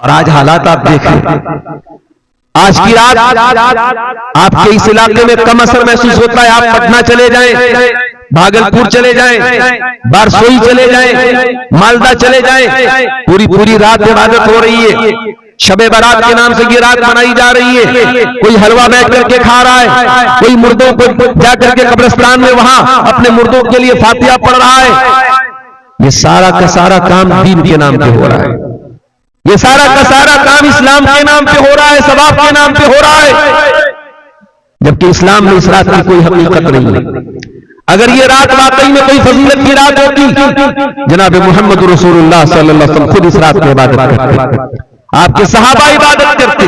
और आज हालात आप देखें, आज की रात आपके इस इलाके में कम असर महसूस होता है। आप पटना चले जाएं, भागलपुर चले जाएं, बारसोई चले जाएं, मालदा चले जाएं, पूरी पूरी रात इबादत हो रही है। शबे बारात के नाम से ये रात मनाई जा रही है। कोई हलवा बैठ करके खा रहा है, कोई मुर्दों को जाकर के कब्रिस्तान में वहां अपने मुर्दों के लिए फातिहा पढ़ रहा है। ये सारा का सारा काम दीन के नाम पे हो रहा है। ये सारा का सारा काम इस्लाम के नाम पे हो रहा है, सवाब के नाम पे हो रहा है, जबकि इस्लाम में इस रात की कोई हकीकत नहीं है। अगर ये रात वाकई में कोई फजीलत की रात होती, जनाब मोहम्मद रसूलुल्लाह सल्लल्लाहु अलैहि वसल्लम खुद इस रात में इबादत करते, आपके सहाबा इबादत करते,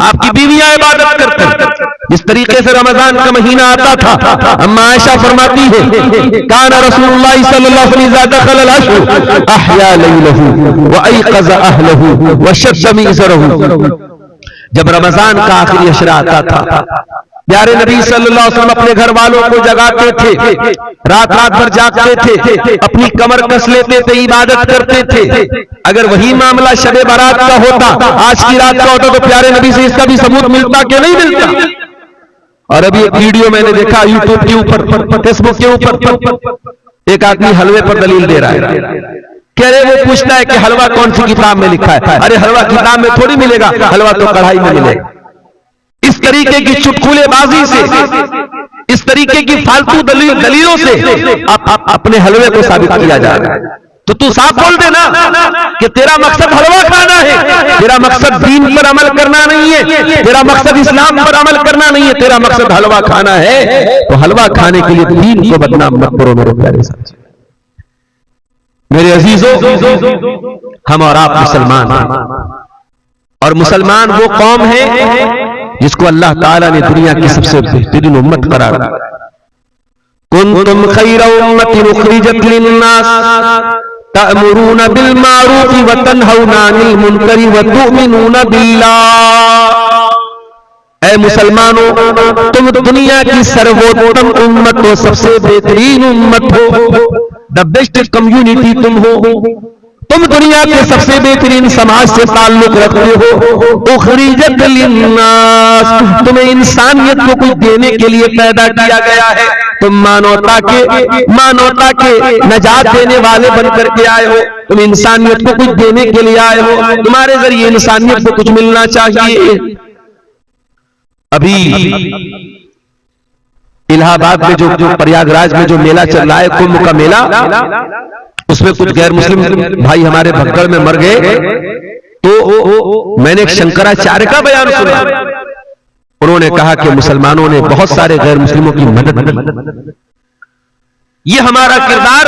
आपकी बीवियां इबादत करते। जिस तरीके से रमजान का महीना आता था, अम्मा आयशा फरमाती है, काना रसूलुल्लाह सल्लल्लाहु अलैहि वसल्लम दखल अल-अश्र अहया लैलहु व अयक़ज़ अहलहु व शद्द मिज़रहु। जब रमजान का आखिरी अशरा आता था, प्यारे नबी सल्लल्लाहु अलैहि वसल्लम अपने घर वालों को जगाते थे, रात रात भर जागते थे, अपनी कमर कस लेते थे, इबादत करते थे। अगर वही मामला शबे बारात का होता, आज की रात का होता, तो प्यारे नबी से इसका भी सबूत मिलता कि नहीं मिलता। और अभी एक वीडियो मैंने देखा यूट्यूब के ऊपर, फेसबुक के ऊपर, एक आदमी हलवे पर दलील दे रहा है। कह रहे, वो पूछता है कि हलवा कौन सी किताब में लिखा है। अरे हलवा किताब में थोड़ी मिलेगा, हलवा तो कढ़ाई में मिलेगा। इस तरीके की चुटकुलेबाजी से, इस तरीके की फालतू दलीलों से अपने हलवे को साबित किया जा रहा है। तो तू साफ बोल देना कि तेरा मकसद हलवा खाना है, तेरा मकसद दीन पर अमल करना नहीं है, तेरा मकसद इस्लाम पर अमल करना नहीं है, तेरा मकसद हलवा खाना है। तो हलवा खाने के लिए दीन को बदनाम मत करो मेरे प्यारे साथी। मेरे अजीजों, हम और आप मुसलमान हैं, और मुसलमान वो कौम है जिसको अल्लाह ताला ने दुनिया की सबसे बेहतरीन उम्मत करार दिया। कुंतुम खैरा उम्मतिन उखरिजत लिन्नास तअमुरूना बिल मारूफ व तनहौना अनिल मुनकरी व तुमिनूना बिल्लाह। ऐ मुसलमानों, तुम दुनिया की सर्वोत्तम उम्मत हो, सबसे बेहतरीन उम्मत हो, द बेस्ट कम्युनिटी तुम हो। तुम दुनिया के सबसे बेहतरीन समाज से ताल्लुक रखते हो। उखरिजत लिन्नास, तुम्हें इंसानियत को कुछ देने के लिए पैदा किया गया है। तुम मानवता के नजात देने वाले बनकर के आए हो। तुम इंसानियत को कुछ देने के लिए आए हो, तुम्हारे जरिए इंसानियत को कुछ मिलना चाहिए। अभी इलाहाबाद में जो प्रयागराज में जो मेला चल रहा है, कुंभ का मेला, उसमें कुछ गैर मुस्लिम भाई हमारे भगदड़ में मर गए। तो मैंने एक शंकराचार्य का बयान सुना। उन्होंने कहा कि मुसलमानों ने बहुत सारे गैर मुस्लिमों की मदद की। ये हमारा किरदार,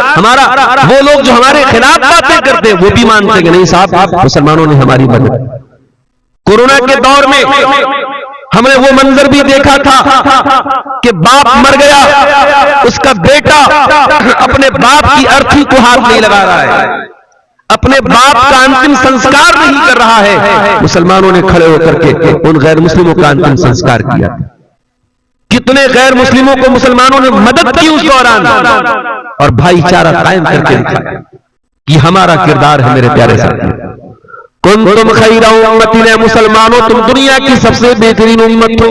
हमारा वो लोग जो हमारे खिलाफ बातें करते हैं वो भी मानते हैं कि नहीं साहब, आप मुसलमानों ने हमारी मदद। कोरोना के दौर में हमने वो मंजर भी देखा था कि बाप मर गया, उसका बेटा अपने बाप की अर्थी को हाथ नहीं लगा रहा है, अपने बाप का अंतिम संस्कार नहीं कर रहा है। मुसलमानों ने खड़े होकर के उन गैर मुस्लिमों का अंतिम संस्कार किया। कितने गैर मुस्लिमों को मुसलमानों ने मदद की उस दौरान, और भाईचारा कायम करके दिखाया। कि हमारा किरदार है मेरे प्यारे साथी। कुंतुम खैरा उम्मतिन, मुसलमानों तुम दुनिया की सबसे बेहतरीन उम्मत हो।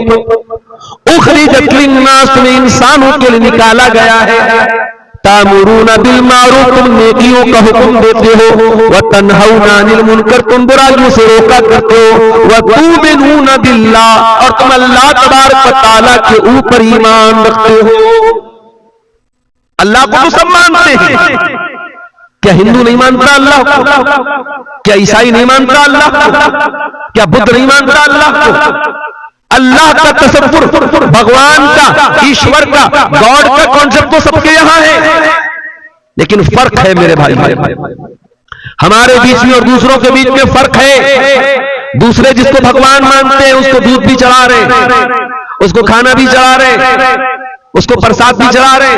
उखरिजत लिन्नास, तुम्हें इंसानों के लिए निकाला गया है। तामुरूना बिल मारूफ, तुम नेकियों का हुक्म देते हो। व तनहौना अनिल मुनकर, तुम बुराइयों से रोका करते हो। व तुमिनूना बिल्लाह, और तुम अल्लाह तबारक व तआला के ऊपर ईमान रखते हो। अल्लाह को तो सब मानते हैं। क्या हिंदू नहीं मानता अल्लाह को? क्या ईसाई नहीं मानता अल्लाह को? क्या बुद्ध नहीं मानता अल्लाह को? अल्लाह का तसव्वुर, भगवान का, ईश्वर का, गॉड का कॉन्सेप्ट तो सबके यहां है, लेकिन फर्क है मेरे भाई। हमारे बीच में और दूसरों के बीच में फर्क है। दूसरे जिसको भगवान मानते हैं उसको दूध भी चढ़ा रहे, उसको खाना भी चढ़ा रहे, उसको प्रसाद भी चढ़ा रहे,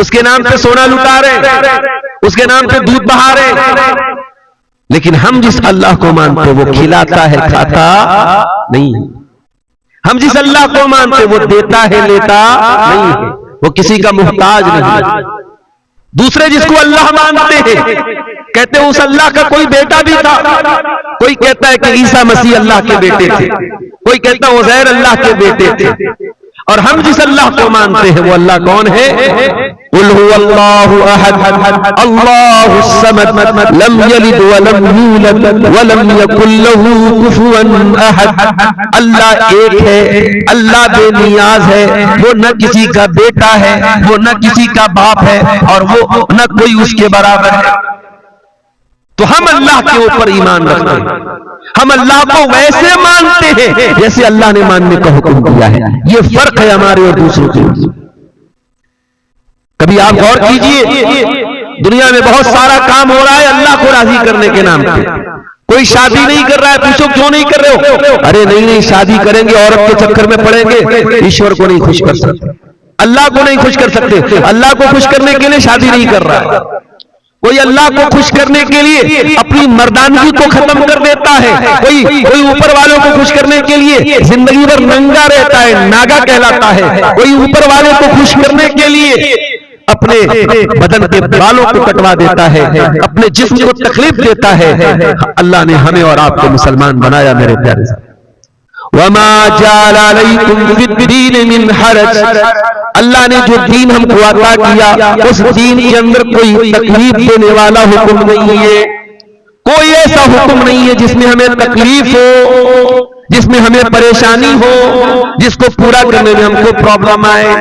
उसके नाम पे सोना लुटा रहे, उसके नाम पे दूध बहा रहे। लेकिन हम जिस अल्लाह को मानते वो खिलाता है, खाता नहीं। हम जिस अल्लाह को मानते वो देता है, लेता नहीं है, वो किसी का मुहताज नहीं है। दूसरे जिसको अल्लाह मानते हैं कहते उस अल्लाह का कोई बेटा भी था। कोई कहता है कि ईसा मसीह अल्लाह के बेटे थे, कोई कहता है उज़ैर अल्लाह के बेटे थे। और हम जिस अल्लाह को मानते हैं वो अल्लाह कौन है? कुल हुवल्लाहु अहद अल्लाहुस समद लम यलिद व लम यूलद व लम यकुल लहू कुफुवन अहद। अल्लाह एक है, अल्लाह बेनियाज है, वो न किसी का बेटा है, वो न किसी का बाप है, और वो न कोई उसके बराबर है। तो हम अल्लाह के ऊपर ईमान रखते हैं, हम अल्लाह को वैसे मानते हैं जैसे अल्लाह ने मानने का हुक्म दिया है। ये फर्क है हमारे और दूसरों के। कभी आप गौर कीजिए, दुनिया में बहुत सारा काम हो रहा है अल्लाह को राजी करने के नाम पे। कोई शादी नहीं कर रहा है, पूछो क्यों नहीं कर रहे हो? अरे नहीं, शादी करेंगे औरत के चक्कर में पड़ेंगे, ईश्वर को नहीं खुश कर सकते, अल्लाह को नहीं खुश कर सकते। अल्लाह को खुश करने के लिए शादी नहीं कर रहा है। कोई अल्लाह को खुश करने के लिए अपनी मर्दानगी को खत्म कर देता है, कोई ऊपर वालों को खुश करने के लिए जिंदगी भर नंगा रहता है, नागा कहलाता है। कोई ऊपर वाले को खुश करने के लिए अपने बदन के बालों को कटवा देता है, अपने जिस्म को तकलीफ देता है। अल्लाह ने हमें और आपको मुसलमान बनाया मेरे प्यारे साथ। वमा जाल अलैकुम फिद्दीन मिन हरज, अल्लाह ने जो दीन हमको अता किया उस दीन के अंदर कोई तकलीफ देने वाला हुक्म नहीं है। कोई ऐसा हुक्म नहीं है जिसमें हमें तकलीफ हो, जिसमें हमें परेशानी हो, जिसको पूरा करने में हमको प्रॉब्लम आए।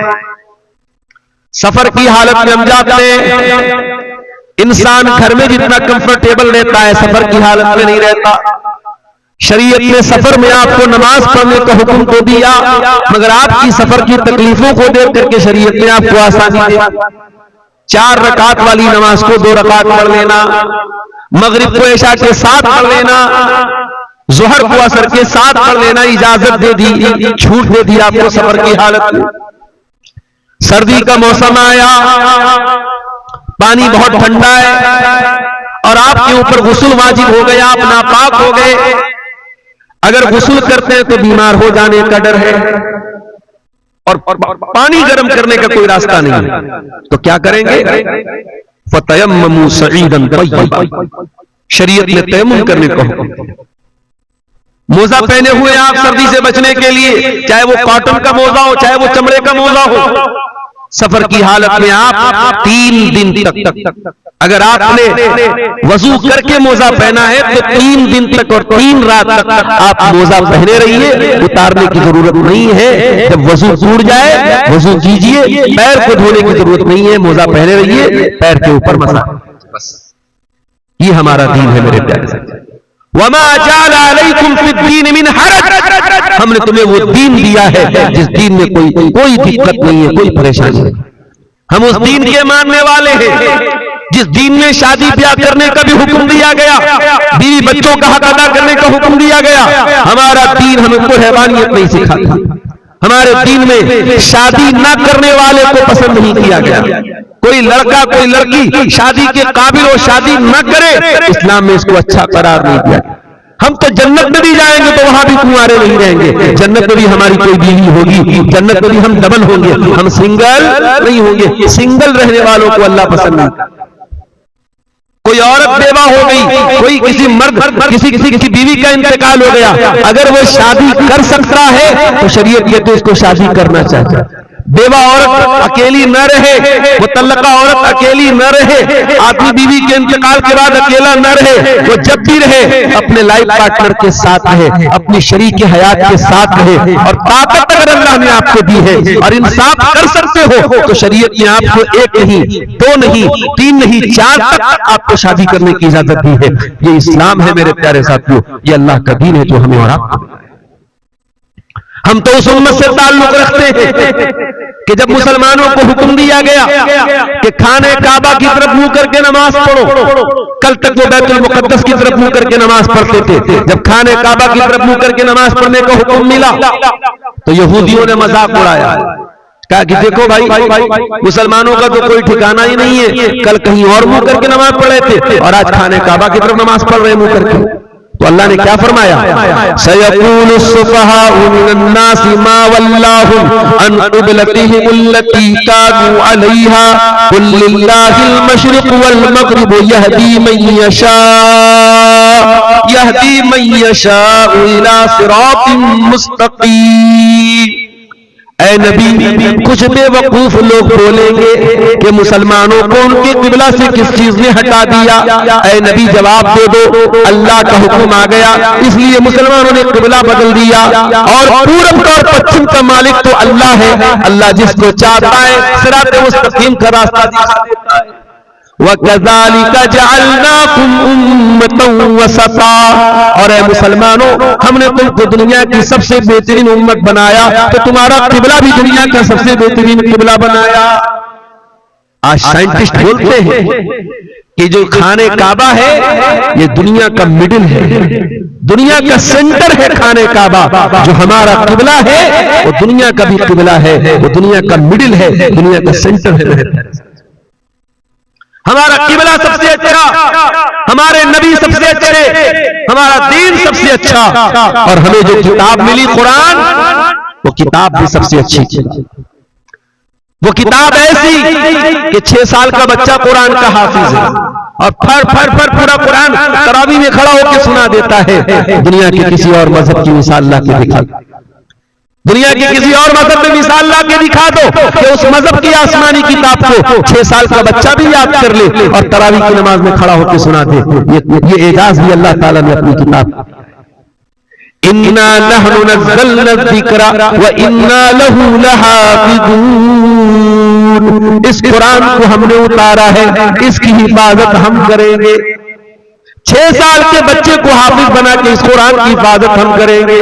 सफर की हालत में हम जाते हैं, इंसान घर में जितना कंफर्टेबल रहता है सफर की हालत में नहीं रहता। शरीयत ने सफर में आपको नमाज पढ़ने का हुक्म तो दिया, मगर आपकी सफर की तकलीफों को देख करके शरीयत ने आपको आसानी दी। 4 रकात वाली नमाज को 2 रकात पढ़ लेना, मगरिब को इशा के साथ पढ़ लेना, जोहर को असर के साथ पढ़ लेना इजाजत दे दी, छूट दे दी आपको सफर की हालत में। सर्दी का मौसम आया, पानी बहुत ठंडा है और आपके ऊपर गुस्ल वाजिब हो गया, आप नापाक हो गए। अगर गुस्ल करते हैं तो बीमार हो जाने का डर है और पानी गर्म करने का कोई रास्ता नहीं है, तो क्या करेंगे? फतयम्ममू सईदन तय्यबा, शरीयत ने तयम्मुम करने को हुक्म। मोजा पहने हुए आप सर्दी से बचने के लिए, चाहे वो कॉटन का मोजा हो चाहे वो चमड़े का मोजा हो, सफर की हालत में आप 3 दिन तक अगर आपने वजू करके मोजा पहना है तो 3 दिन तक और 3 रात तक आप मोजा पहने रहिए, उतारने की जरूरत नहीं है। जब वजू टूट जाए वजू कीजिए, पैर को धोने की जरूरत नहीं है, मोजा पहने रहिए, पैर के ऊपर मसा। बस ये हमारा दीन है मेरे प्यारे साथी। वमा जाला अलैकुम फिद्दीन मिन हरज, हमने तुम्हें वो दीन दिया है जिस दीन में कोई दिक्कत नहीं है, कोई परेशानी नहीं। हम उस दीन के मानने वाले हैं जिस दीन में शादी ब्याह करने का भी हुक्म दिया गया, बीवी बच्चों का हक अदा करने का हुक्म दिया गया। हमारा दीन हमको हैवानियत नहीं सिखाता, हमारे दीन में शादी न करने वाले को पसंद नहीं किया गया। कोई लड़का कोई लड़की शादी के काबिल हो शादी न करे, इस्लाम में इसको अच्छा करार नहीं दिया। हम तो जन्नत में भी जाएंगे तो वहां भी कुंवारे नहीं रहेंगे, जन्नत में भी हमारी कोई बीवी होगी, जन्नत में भी हम डबल होंगे, हम सिंगल नहीं होंगे। सिंगल रहने वालों को अल्लाह पसंद नहीं। कोई औरत बेवा हो गई, कोई किसी मर्द किसी बीवी का इंतकाल हो गया, अगर वो शादी कर सकता है तो शरीयत कहते है उसको शादी करना चाहिए। बेवा औरत अकेली न रहे, मुतल्लका औरत अकेली न रहे, आदमी बीवी के इंतकाल के बाद अकेला न रहे, वो जब भी रहे अपने लाइफ पार्टनर के साथ रहे, अपनी शरीक हयात के साथ रहे। और ताकत अगर अल्लाह ने आपको दी है और इंसाफ कर सकते हो तो शरीयत ने आपको 1 नहीं 2 नहीं 3 नहीं 4 तक आपको शादी करने की इजाजत दी है। ये इस्लाम है मेरे प्यारे साथियों, ये अल्लाह का दीन है जो हमें और आपको। हम तो उस उम्मत से ताल्लुक रखते हैं कि जब मुसलमानों को हुक्म दिया गया कि खाने काबा की तरफ मुंह करके नमाज पढ़ो, कल तक वो बैतुल मुकद्दस की तरफ मुंह करके नमाज पढ़ते थे। जब खाने काबा की तरफ मुंह करके नमाज पढ़ने का हुक्म मिला तो यहूदियों ने मजाक उड़ाया, कहा कि देखो भाई मुसलमानों का तो कोई ठिकाना ही नहीं है, कल कहीं और मुंह करके नमाज पढ़े थे और आज खाने काबा की तरफ नमाज पढ़ रहे मुंह करके। तो अल्लाह ने क्या फरमाया, सयक़ूलु सुफ़हाउ मिनन्नासि मा वल्लाहुम अन क़िबलतिहिम अल्लती कानू अलैहा क़ुल लिल्लाहिल मशरिक़ वल मग़रिब यहदी मन यशाउ इला सिरातिन मुस्तक़ीम। ऐ नबी, कुछ बेवकूफ लोग बोलेंगे कि मुसलमानों को उनके किबला से किस चीज ने हटा दिया। ऐ नबी, जवाब दे दो, अल्लाह का हुक्म आ गया, इसलिए मुसलमानों ने किबला बदल दिया। और पूरब और पश्चिम का मालिक तो अल्लाह है। अल्लाह जिसको चाहता है सिरात मुस्तकीम का रास्ता दिखा देता है। वकज़ालिका जअलनाकुम उम्मतन वसता, और ऐ मुसलमानों, हमने तुमको दुनिया की सबसे बेहतरीन उम्मत बनाया, तो तुम्हारा किबला भी दुनिया का सबसे बेहतरीन किबला बनाया। आज साइंटिस्ट बोलते हैं कि जो खाने काबा है ये दुनिया का मिडिल है, दुनिया का सेंटर है खाने काबा। जो हमारा किबला है वो दुनिया का भी किबला है, वो दुनिया का मिडिल है, दुनिया का सेंटर है। हमारा किबला सबसे अच्छा, हमारे नबी सबसे अच्छे, हमारा दीन सबसे अच्छा, और हमें जो किताब मिली कुरान, वो किताब भी सबसे अच्छी। वो किताब ऐसी कि 6 साल का बच्चा कुरान का हाफिज है और फर पूरा कुरान तरावी में खड़ा होकर सुना देता है। दुनिया के किसी और मजहब की मिसाल ला के दिखा, दुनिया के किसी और मजहब में मिसाल ला के दिखा दो कि उस मजहब की आसमानी किताब को 6 साल का बच्चा भी याद कर ले और तरावी की नमाज में खड़ा होकर सुना दे। ये एजाज भी अल्लाह ताला ने अपनी किताब, इन्ना नहनु नज़्ज़लना ज़िक्रा व इन्ना लहू लहाफ़िज़ून, इस कुरान को हमने उतारा है, इसकी हिफाजत हम करेंगे। 6 साल के बच्चे को हाफिज बना के इस कुरान की हिफाजत हम करेंगे,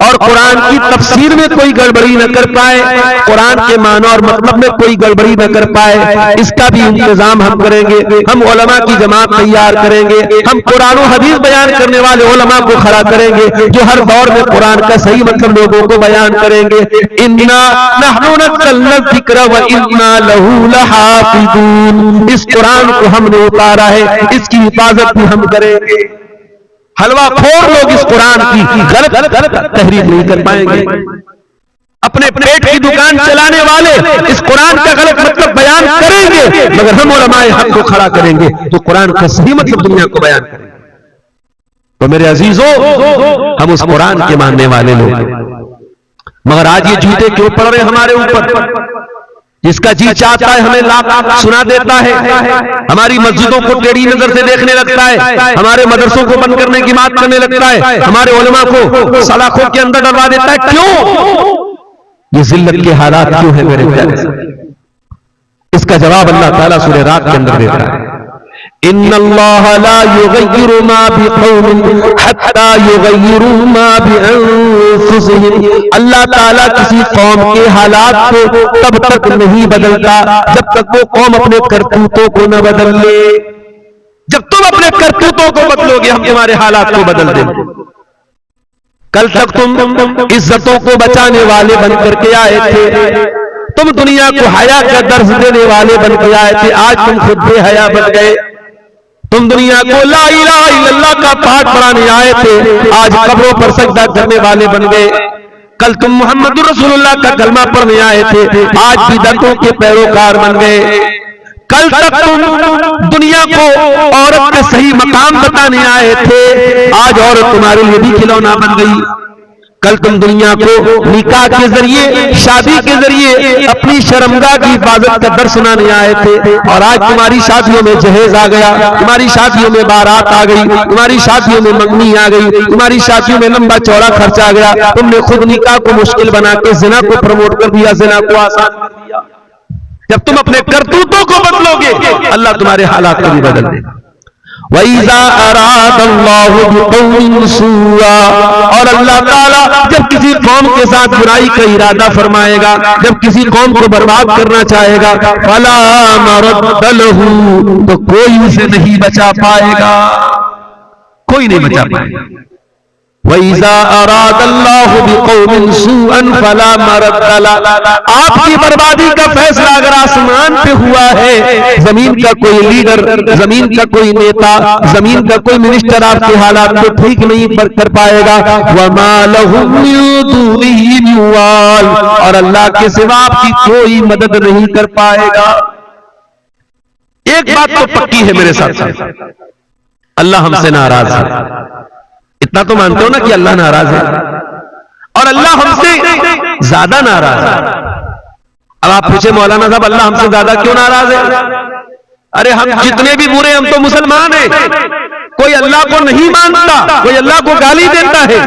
और कुरान की तफसीर में कोई गड़बड़ी न कर पाए, कुरान के माना और मतलब में कोई गड़बड़ी न कर पाए, इसका भी इंतजाम हम करेंगे। हम उलमा की जमात तैयार करेंगे, हम कुरान और हदीस बयान करने वाले उलमा को खड़ा करेंगे जो हर दौर में कुरान का सही मतलब लोगों को बयान करेंगे। इन्ना नहनु नज़्ज़लना ज़िक्रा व इन्ना लहू लहाफ़िज़ून, इस कुरान को हमने उतारा है, इसकी हिफाजत भी हम करेंगे। हलवाखोर लोग इस कुरान की गलत तहरीर नहीं कर पाएंगे। अपने पेट की दुकान चलाने वाले इस कुरान का गलत मतलब बयान करेंगे, मगर हम उलमाए हक को खड़ा करेंगे तो कुरान का सही मतलब दुनिया को बयान करेंगे। तो मेरे अजीजों, हम उस कुरान के मानने वाले लोग, मगर आज ये जूते क्यों पड़ रहे हमारे ऊपर? जिसका जी चाहता है हमें लाभ सुना देता है, हमारी मस्जिदों को टेढ़ी नजर से देखने लगता है, हमारे मदरसों को बंद करने की बात करने लगता है, हमारे उलमा को सलाखों के अंदर डलवा देता है। क्यों? ये जिल्लत के हालात क्यों है मेरे प्यारे? इसका जवाब अल्लाह ताला सूरह रात के अंदर देता है, इन्नल्लाह ला युगय्यिरु मा बिक़ौमिन हत्ता युगय्यिरु मा बिअन्फुसिहिम, अल्लाह ताला किसी कौम के हालात को तब तक नहीं बदलता जब तक वो कौम अपने करतूतों को न बदल ले। जब तुम अपने करतूतों को बदलोगे हम तुम्हारे हालात को बदल देंगे। कल तक तुम इज्जतों को बचाने वाले बन करके आए थे, तुम दुनिया को हया का दर्ज देने वाले बन के आए थे, आज तुम खुद बेहया बन गए। तुम दुनिया को ला इलाहा इल्लल्लाह का पाठ पढ़ाने आए थे, आज कब्रों पर सजदा करने वाले बन गए। कल तुम मोहम्मद रसूलुल्लाह का कलमा पढ़ने आए थे, आज बिदअतों के पैरोकार बन गए। कल तक तुम दुनिया को औरत के सही मकाम बताने आए थे, आज औरत तुम्हारे लिए भी खिलौना बन गई। कल तुम दुनिया को निकाह के जरिए, शादी के जरिए अपनी शर्मगाह की हिफाजत का दर्स सुनाने आए थे, और आज तुम्हारी शादियों में जहेज आ गया, तुम्हारी शादियों में बारात आ गई, तुम्हारी शादियों में मंगनी आ गई, तुम्हारी शादियों में लंबा चौड़ा खर्च आ गया। तुमने खुद निकाह को मुश्किल बना के जिना को प्रमोट कर दिया, जिना को आसान कर दिया। जब तुम अपने करतूतों को बदलोगे अल्लाह तुम्हारे हालात को भी बदल देगा। वइज़ा अरादल्लाहु बिक़ौमिन सुआ, और अल्लाह ताला जब किसी कौम के साथ बुराई का इरादा फरमाएगा, जब किसी कौम को बर्बाद करना चाहेगा, फला मरद्द लहू, तो कोई उसे नहीं बचा पाएगा, कोई नहीं बचा पाएगा। वइज़ा अरादल्लाहु बिक़ौमिन सूअन फला मरद्द लह। आपकी बर्बादी का फैसला अगर आसमान पे हुआ है, जमीन का कोई लीडर, जमीन का कोई नेता, जमीन का कोई मिनिस्टर आपके हालात को ठीक नहीं कर पाएगा। वमा लहुम मिन दूनिही मिन वाल, और अल्लाह के सिवा आपकी कोई मदद नहीं कर पाएगा। एक बात तो पक्की है मेरे साथ, अल्लाह हमसे नाराज है। इतना तो मानते हो ना कि अल्लाह नाराज है, और अल्लाह हमसे ज्यादा नाराज है। अब आप पूछे मौलाना साहब अल्लाह हमसे ज्यादा क्यों नाराज है? अरे हम जितने भी बुरे, हम तो मुसलमान हैं। कोई अल्लाह को नहीं मानता, कोई अल्लाह को गाली देता है,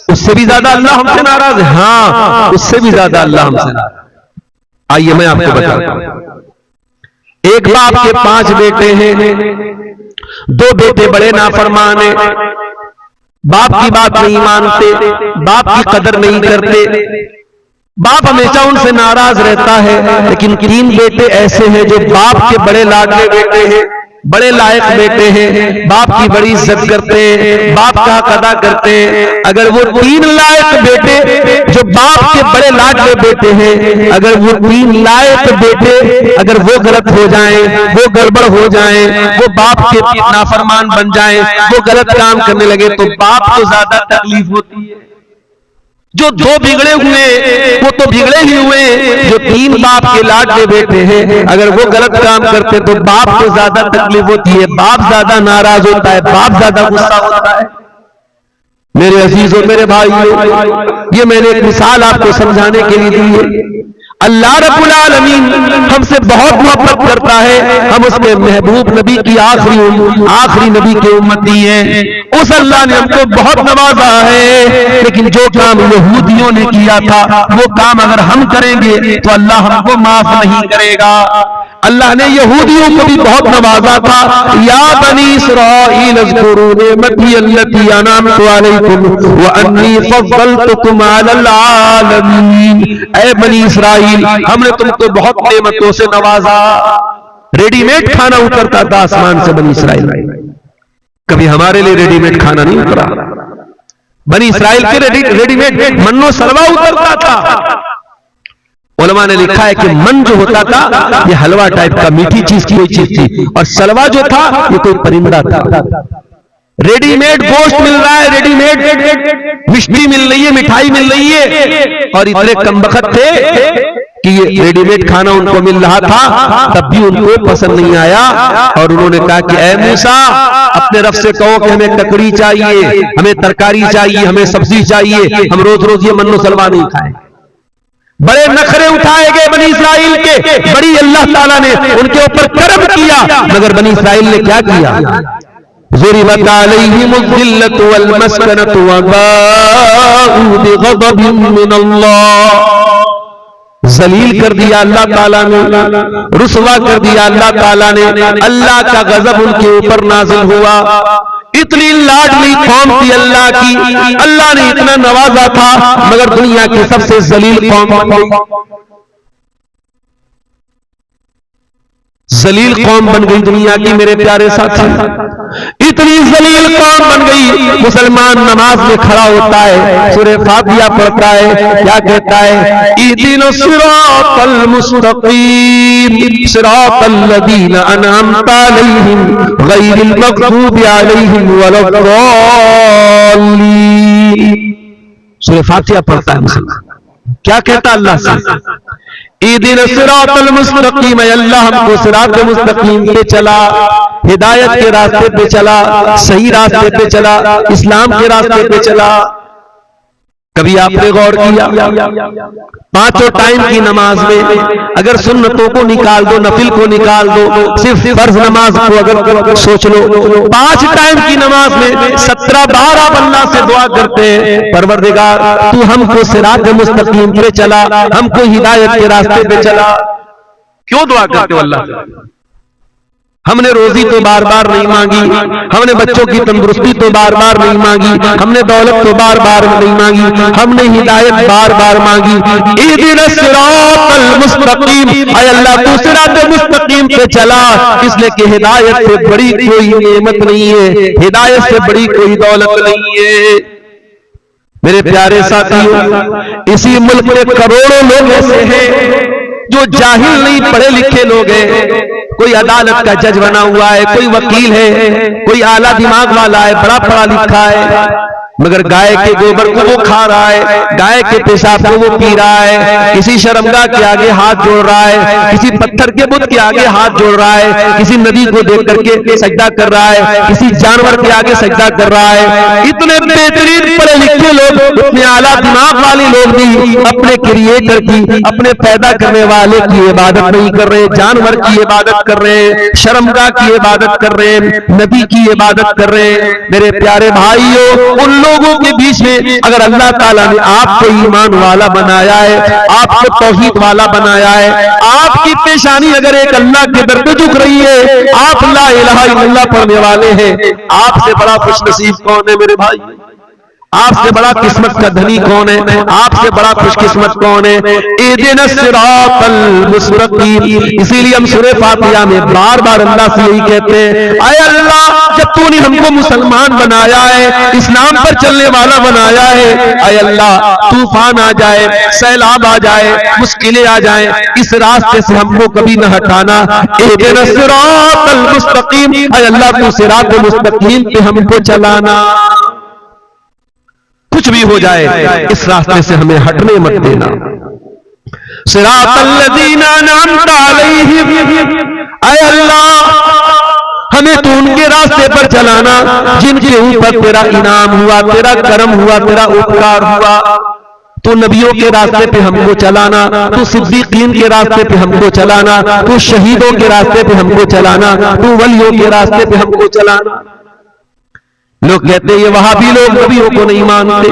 उससे भी ज्यादा अल्लाह हमसे नाराज है। हाँ, उससे भी ज्यादा अल्लाह हमसे नाराज। आइए मैं आपको बताता हूं। एक बाप के 5 बेटे हैं, 2 बेटे बड़े नाफरमान हैं, बाप की बात नहीं मानते, बाप की कदर नहीं करते, बाप हमेशा उनसे नाराज रहता है। लेकिन 3 बेटे ऐसे हैं जो बाप के बड़े लाडले बेटे हैं, बड़े लायक बेटे हैं, बाप की बड़ी इज्जत करते हैं, बाप का हक अदा करते हैं। अगर वो 3 लायक बेटे जो बाप के बड़े लाडले बेटे हैं, अगर वो 3 लायक बेटे अगर वो गलत हो जाएं, वो गड़बड़ हो जाएं, वो बाप के नाफरमान बन जाएं, वो गलत काम करने लगे, तो बाप को ज्यादा तकलीफ होती है। जो 2 बिगड़े हुए वो तो बिगड़े ही हुए, जो 3 बाप के लाडले बेटे हैं अगर वो गलत काम करते तो बाप को ज्यादा तकलीफ होती है, बाप ज्यादा नाराज होता है, बाप ज्यादा गुस्सा होता है। मेरे अजीजों, मेरे भाइयों, ये मैंने एक मिसाल आपको समझाने के लिए दी है। अल्लाह रब्बुल आलमीन हमसे बहुत मोहब्बत करता है, हम उसके महबूब नबी की आखिरी नबी के उम्मती हैं। उस अल्लाह ने हमको बहुत नवाजा है, लेकिन जो काम यहूदियों ने किया था वो काम अगर हम करेंगे तो अल्लाह हमको माफ नहीं करेगा। अल्लाह ने यहूदियों को भी बहुत नवाजा था। या बनी इस्राईल अज़्कुरू निअमती अल्लती अनअमतु अलैकुम व अन्नी फज़्ज़लतुकुम अलल आलमीन। ऐ बनी इस्राईल, हमने तुमको बहुत नेमतों से नवाजा। रेडीमेड खाना उतरता था आसमान से बनी इस्राईल, कभी हमारे लिए रेडीमेड खाना नहीं उतरा। बनी इस्राइल के रेडीमेड मन्नो सलवा उतरता था। उलमा ने लिखा है कि मन जो होता था ये हलवा टाइप का, मीठी चीज की कोई चीज थी, और सलवा जो था ये कोई परिंदा था। रेडीमेड गोश्त मिल रहा है, रेडीमेड मिष्टी मिल रही है, मिठाई मिल रही है, और इतने कमबख्त थे कि ये रेडीमेड खाना उनको मिल रहा था, तब भी उनको पसंद नहीं आया। और उन्होंने कहा कि ऐ मूसा, अपने रब से कहो कि हमें ककड़ी चाहिए, हमें तरकारी चाहिए, हमें सब्जी चाहिए, हम रोज रोज ये मन्नो सलवा नहीं खाएं। बड़े नखरे उठाए गए बनी इस्राइल के, बड़ी अल्लाह ताला ने उनके ऊपर करम किया, मगर बनी इस्राइल ने क्या किया? ज़ुरिबत अलैहिमुज़्ज़िल्लतु वल मस्कनतु व बाऊ बिग़ज़बिन मिनल्लाह। जलील कर दिया अल्लाह ताला ने, रुसवा कर दिया अल्लाह ताला ने, अल्लाह का गजब उनके ऊपर नाजिल हुआ। इतनी लाडली कौम थी अल्लाह की, अल्लाह ने इतना नवाजा था, मगर दुनिया की सबसे जलील कौम जलील कौम बन गई दुनिया की। मेरे प्यारे साथी, इतनी जलील कौम बन गई, मुसलमान नमाज में खड़ा होता है, सूरह फातिहा पढ़ता है, क्या कहता है? इहदिनस सिरातल मुस्तकीम सिरातल लज़ीना अनअमता अलैहिम गैरिल मग़ज़ूबि अलैहिम वलद्दाल्लीन। सूरह फातिहा पढ़ता है मुसलमान, क्या कहता अल्लाह से? इहदिनस सिरातल मुस्तकीम, अल्लाह हमको सिरात मुस्तकीम पे चला, हिदायत के रास्ते पे चला, सही रास्ते पे चला, इस्लाम के रास्ते पे चला। कभी आपने गौर किया? 5 टाइम की नमाज में अगर सुन्नतों को निकाल दो, नफिल को निकाल दो, सिर्फ फर्ज नमाज को अगर सोच लो, 5 टाइम की नमाज में 17 बार आप अल्लाह से दुआ करते हैं, परवरदिगार तू हमको सिरात मुस्तकीम पे चला, हमको हिदायत के रास्ते पे चला। क्यों दुआ करते हो अल्लाह से? हमने रोजी तो बार बार नहीं मांगी, हमने बच्चों की तंदुरुस्ती तो बार बार नहीं मांगी, हमने दौलत तो बार बार नहीं मांगी, हमने हिदायत बार बार मांगी। इहदिनस सिरातल मुस्तकीम, ऐ अल्लाह तू सिरात मुस्तकीम पे चला, इसलिए कि हिदायत से बड़ी कोई नेमत नहीं है, हिदायत से बड़ी कोई दौलत नहीं है। मेरे प्यारे साथियों, इसी मुल्क में करोड़ों लोग ऐसे हैं जो जाहिल नहीं, पढ़े लिखे लोग हैं। कोई अदालत का जज बना हुआ है, कोई वकील है, कोई आला दिमाग वाला है, बड़ा पढ़ा लिखा है, मगर गाय के गोबर को वो खा रहा है, गाय के पेशाब को वो पी रहा है, किसी शर्मगाह के आगे हाथ जोड़ रहा है, किसी पत्थर के बुत के आगे हाथ जोड़ रहा है, किसी नदी को देख करके सजदा कर रहा है, किसी जानवर के आगे सजदा कर रहा है। इतने बेहतरीन पढ़े लिखे लोग, इतने आला दिमाग वाले लोग भी अपने क्रिएटर की, अपने पैदा करने वाले की इबादत नहीं कर रहे, जानवर की इबादत कर रहे हैं, शर्मगाह की इबादत कर रहे हैं, नदी की इबादत कर रहे हैं। मेरे प्यारे भाइयों, उन लोगों के बीच में अगर अल्लाह ताला ने आपको ईमान वाला बनाया है, आपको तौहीद वाला बनाया है, आपकी पेशानी अगर एक अल्लाह के दर पे झुक रही है, आप ला इलाहा इल्लल्लाह पढ़ने वाले हैं, आपसे बड़ा खुशनसीब कौन है मेरे भाई? आपसे बड़ा किस्मत का धनी कौन है? आपसे बड़ा खुशकिस्मत कौन है? इहदिनस सिरातल मुस्तकीम। इसीलिए हम सूरह फातिहा में बार बार अल्लाह से यही कहते हैं, आय अल्लाह, जब तूने हमको मुसलमान बनाया है, इस्लाम पर चलने वाला बनाया है, आय अल्लाह, तूफान आ जाए, सैलाब आ जाए, मुश्किलें आ जाए, इस रास्ते से हमको कभी न हटाना। इहदिनस सिरातल मुस्तकीम, आय अल्लाह, तू सिरात मुस्तकीम पे हमको चलाना। कुछ भी हो जाए, इस रास्ते से हमें हटने मत देना। सिरातल लज़ीना अनअमता अलैहिम, ऐ अल्लाह, हमें तो उनके रास्ते पर चलाना जिनके ऊपर तेरा इनाम हुआ, तेरा करम हुआ, तेरा उपकार हुआ। तो नबियों के रास्ते पे हमको चलाना, तो सिद्दीकीन के रास्ते पे हमको चलाना, तो शहीदों के रास्ते पे हमको चलाना, तो वलियों के रास्ते पे हमको चलाना। लोग कहते हैं ये वहाबी लोग नबियों को नहीं मानते,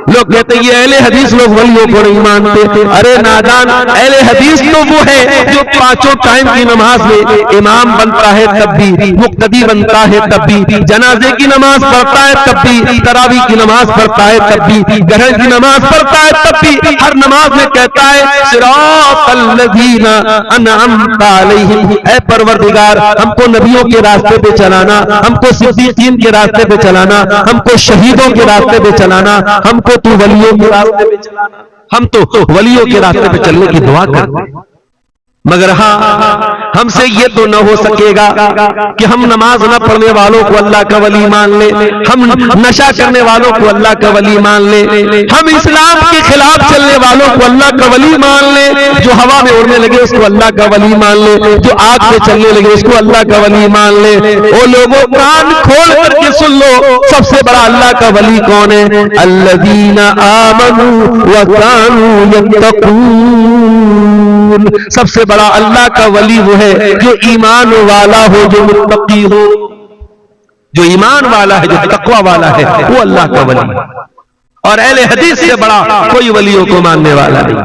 लोग कहते हैं ये अहले हदीस लोग वलियों को नहीं मानते। अरे नादान, अहले हदीस तो वो है जो पांचों टाइम की नमाज में इमाम बनता है तब भी, मुक्तदी बनता है तब भी, जनाजे की नमाज पढ़ता है तब भी, तरावी की नमाज पढ़ता है तब भी, गहर की नमाज पढ़ता है तब भी, हर नमाज में कहता है सिरातल लज़ीना अनअमता अलैहिम, ऐ परवरदिगार, हमको नबियों के रास्ते पे चलाना, हमको सिद्दीकीन के रास्ते पे चलाना, हमको शहीदों के रास्ते पे चलाना, हमको तू वलियों के रास्ते पे चलाना। हम तो वलियों के रास्ते पे चलने की दुआ करते हैं, मगर हाँ, हमसे ये तो न हो सकेगा कि हम नमाज न पढ़ने वालों को अल्लाह का वली मान ले, हम नशा करने वालों को अल्लाह का वली मान ले, हम इस्लाम के खिलाफ चलने वालों को अल्लाह का वली मान ले, जो हवा में उड़ने लगे उसको अल्लाह का वली मान ले, जो आग में चलने लगे उसको अल्लाह का वली मान ले। ओ लोगों, कान खोल करके सुन लो, सबसे बड़ा अल्लाह का वली कौन है? अल्लज़ीना आमनू व कानू यत्तकून। सबसे बड़ा अल्लाह का वली वो है जो ईमान वाला हो, जो मुत्तकी हो, जो ईमान वाला है, जो तकवा वाला है, वो अल्लाह का वली। और अहले हदीस से बड़ा कोई वलियों को मानने वाला नहीं।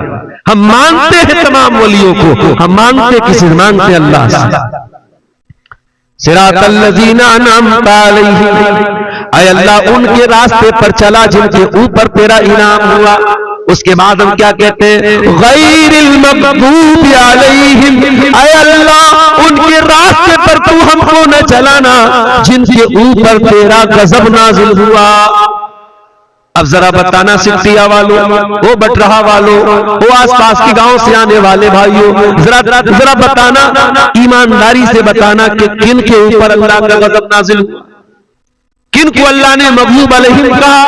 हम मानते हैं तमाम वलियों को, हम मानते किसी मानते अल्लाह से। सिरातल लज़ीना अनअमता अलैहिम, ऐ अल्लाह, उनके रास्ते पर चला जिनके ऊपर तेरा इनाम हुआ। उसके बाद हम क्या कहते हैं? गैरिल मग़दूबि अलैहिम, ऐ अल्लाह, उनके रास्ते पर तू हमको न चलाना जिनके ऊपर तेरा गज़ब नाजिल हुआ। अब जरा बताना सिकटिया वालों, वो बटरहा वालों, वो आसपास के गांव से आने वाले भाइयों, जरा बताना, ईमानदारी से बताना कि किन के ऊपर अल्लाह का गज़ब नाजिल हुआ, किन को अल्लाह ने मग़लूब अलैहिम कहा,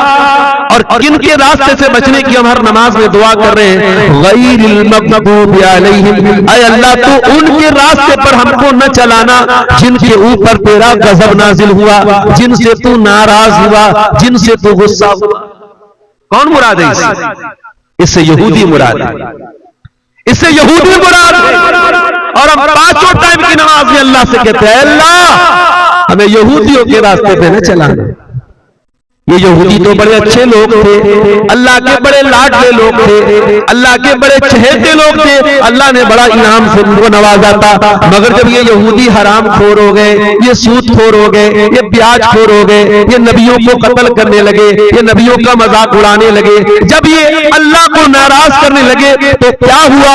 और किन के रास्ते से बचने की हम हर नमाज में दुआ कर रहे हैं। गैरिल मग़दूबि अलैहिम, ऐ अल्लाह, तू उनके रास्ते पर हमको न चलाना जिनके ऊपर तेरा गज़ब नाजिल हुआ, जिनसे तू नाराज हुआ, जिनसे तू गुस्सा हुआ। कौन मुराद है इससे? इससे यहूदी मुराद है, इससे यहूदी मुराद है। और हम पांचों टाइम की नमाज में अल्लाह से कहते हैं, अल्लाह, हमें यहूदियों के रास्ते पे न चलाना। ये यहूदी तो बड़े अच्छे लोग थे, अल्लाह के बड़े लाडले लोग थे, अल्लाह के बड़े चहेते लोग थे, अल्लाह ने बड़ा इनाम से उनको नवाजा था। मगर जब ये यहूदी हराम खोर हो गए, ये सूद खोर हो गए, ये ब्याज खोर हो गए, ये नबियों को कत्ल करने लगे, ये नबियों का मजाक उड़ाने लगे, जब ये अल्लाह को नाराज करने लगे तो क्या हुआ?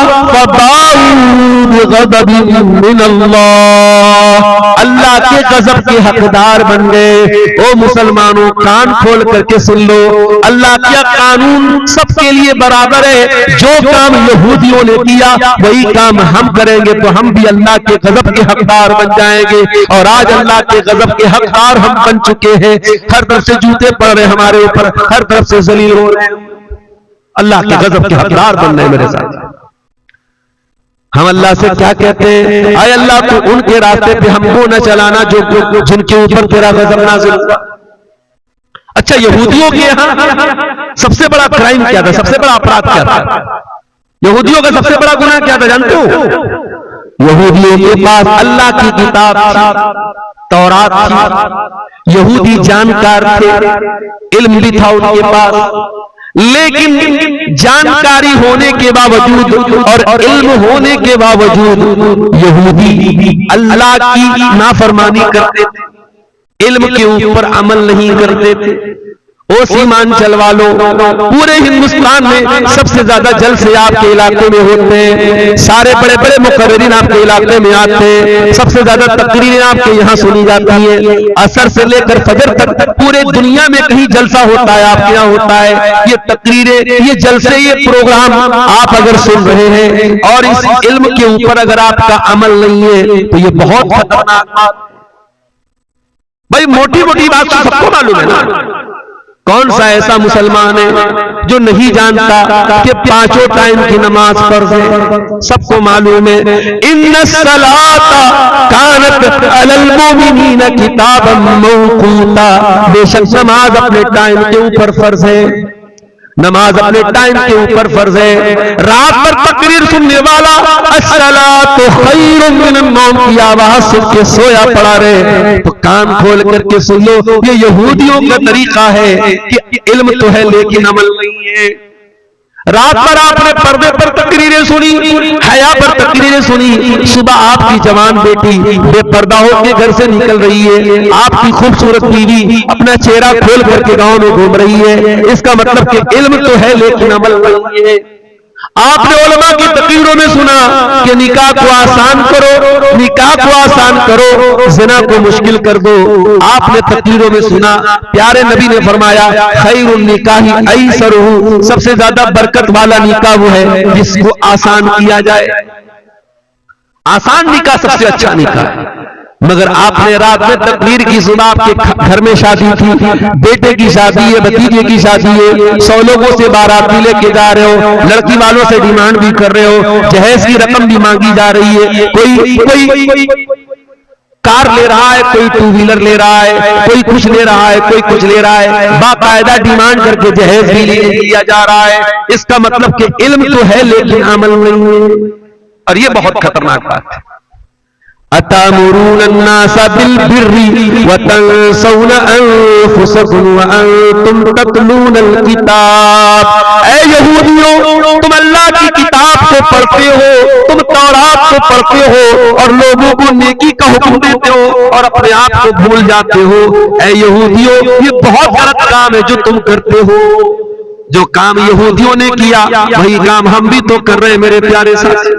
अल्लाह के गजब के हकदार बन गए। ओ मुसलमानों, कान खोल करके सुन लो, अल्लाह का कानून सबके लिए बराबर है। जो काम यहूदियों ने किया वही काम हम करेंगे तो हम भी अल्लाह के गजब के हकदार बन जाएंगे। और आज अल्लाह के गजब के हकदार हम बन चुके हैं। हर तरफ से जूते पड़ रहे हमारे ऊपर, हर तरफ से जलील हो रहे हैं। अल्लाह के गजब के हकदार बन रहे मेरे साथ। हम अल्लाह से क्या कहते हैं, आए अल्लाह तो उनके रास्ते पे हमको न चलाना जो जिनके ऊपर तेरा गजब नाज़िल हुआ। अच्छा, यहूदियों के यहाँ सबसे बड़ा क्राइम क्या था, सबसे बड़ा अपराध क्या था? यहूदियों का सबसे बड़ा गुनाह क्या था जानते हो? यहूदियों के पास अल्लाह की किताब तौरात थी, यहूदी जानकार थे, इल्म भी था उनके पास, लेकिन जानकारी होने के बावजूद और इल्म होने के बावजूद यहूदी अल्लाह की नाफरमानी करते थे, इल्म के ऊपर अमल नहीं करते थे। ओ सीमांचल वालों, पूरे हिंदुस्तान में सबसे ज्यादा जलसे आपके इलाके में होते हैं, सारे बड़े बड़े मुकर्रिरीन आपके इलाके में आते हैं, सबसे ज्यादा तकरीरें आपके यहाँ सुनी जाती है। असर से लेकर फजर तक पूरे दुनिया में कहीं जलसा होता है, आपके यहाँ होता है। ये तकरीरें, ये जलसे, ये प्रोग्राम आप अगर सुन रहे हैं और इस इल्म के ऊपर अगर आपका अमल नहीं है तो ये बहुत खतरनाक बात। भाई मोटी मोटी बात सबको मालूम है ना। कौन सा ऐसा मुसलमान है जो नहीं जानता कि 5 टाइम की नमाज फर्ज है? सबको मालूम है। इन्नस्सलाता कानत अलल मुमिनीना किताबन मौकूता, बेशक नमाज अपने टाइम के ऊपर फर्ज है, नमाज अपने टाइम के ऊपर फर्ज है। रात भर तकरीर सुनने वाला अस्सलातु खैरुम मिनन नौम की आवाज सुन के सोया पड़ा रहे तो कान खोल करके सुन लो। ये यहूदियों का तरीका है कि इल्म तो है लेकिन अमल नहीं है। रात भर आपने पर्दे पर तकरीरें सुनी, हया पर तकरीरें सुनी, सुबह आपकी जवान बेटी बेपर्दा होकर घर से निकल रही है, आपकी खूबसूरत बीवी अपना चेहरा खोल करके गांव में घूम रही है। इसका मतलब कि इल्म तो है लेकिन अमल नहीं है। आपने उलमा की तकरीरों में सुना कि निकाह को आसान करो, निकाह को आसान करो, ज़िना को मुश्किल कर दो। आपने तकरीरों में सुना प्यारे नबी ने फरमाया खैरुन निकाही ऐसरुहु, सबसे ज्यादा बरकत वाला निकाह वो है जिसको आसान किया जाए। आसान निकाह सबसे अच्छा निकाह है। मगर आपने रात में तकरीर की सुना, आपके घर में शादी थी, बेटे की शादी है, भतीजे की शादी है, 100 लोगों से बारात भी लेके जा रहे हो, लड़की वालों से डिमांड भी कर रहे हो, जहेज की रकम भी मांगी जा रही है। कोई कार ले रहा है, कोई 2 व्हीलर ले रहा है, कोई कुछ ले रहा है, कोई कुछ ले रहा है, बाकायदा डिमांड करके जहेज भी लिया जा रहा है। इसका मतलब कि इल्म तो है लेकिन अमल नहीं है। और ये बहुत खतरनाक बात है। अतामुरून अन्नासा बिल बिर्रि व तंसौना अनफुसकुम व अंतुम ततलूनल किताब। ऐ यहूदियों, तुम अल्लाह की किताब को पढ़ते हो, तुम तौरात को पढ़ते हो और लोगों को नेकी का हुक्म देते हो और अपने आप को भूल जाते हो। ऐ यहूदियों, ये बहुत गलत काम है जो तुम करते हो। जो काम यहूदियों ने किया वही काम हम भी तो कर रहे हैं मेरे प्यारे साथी।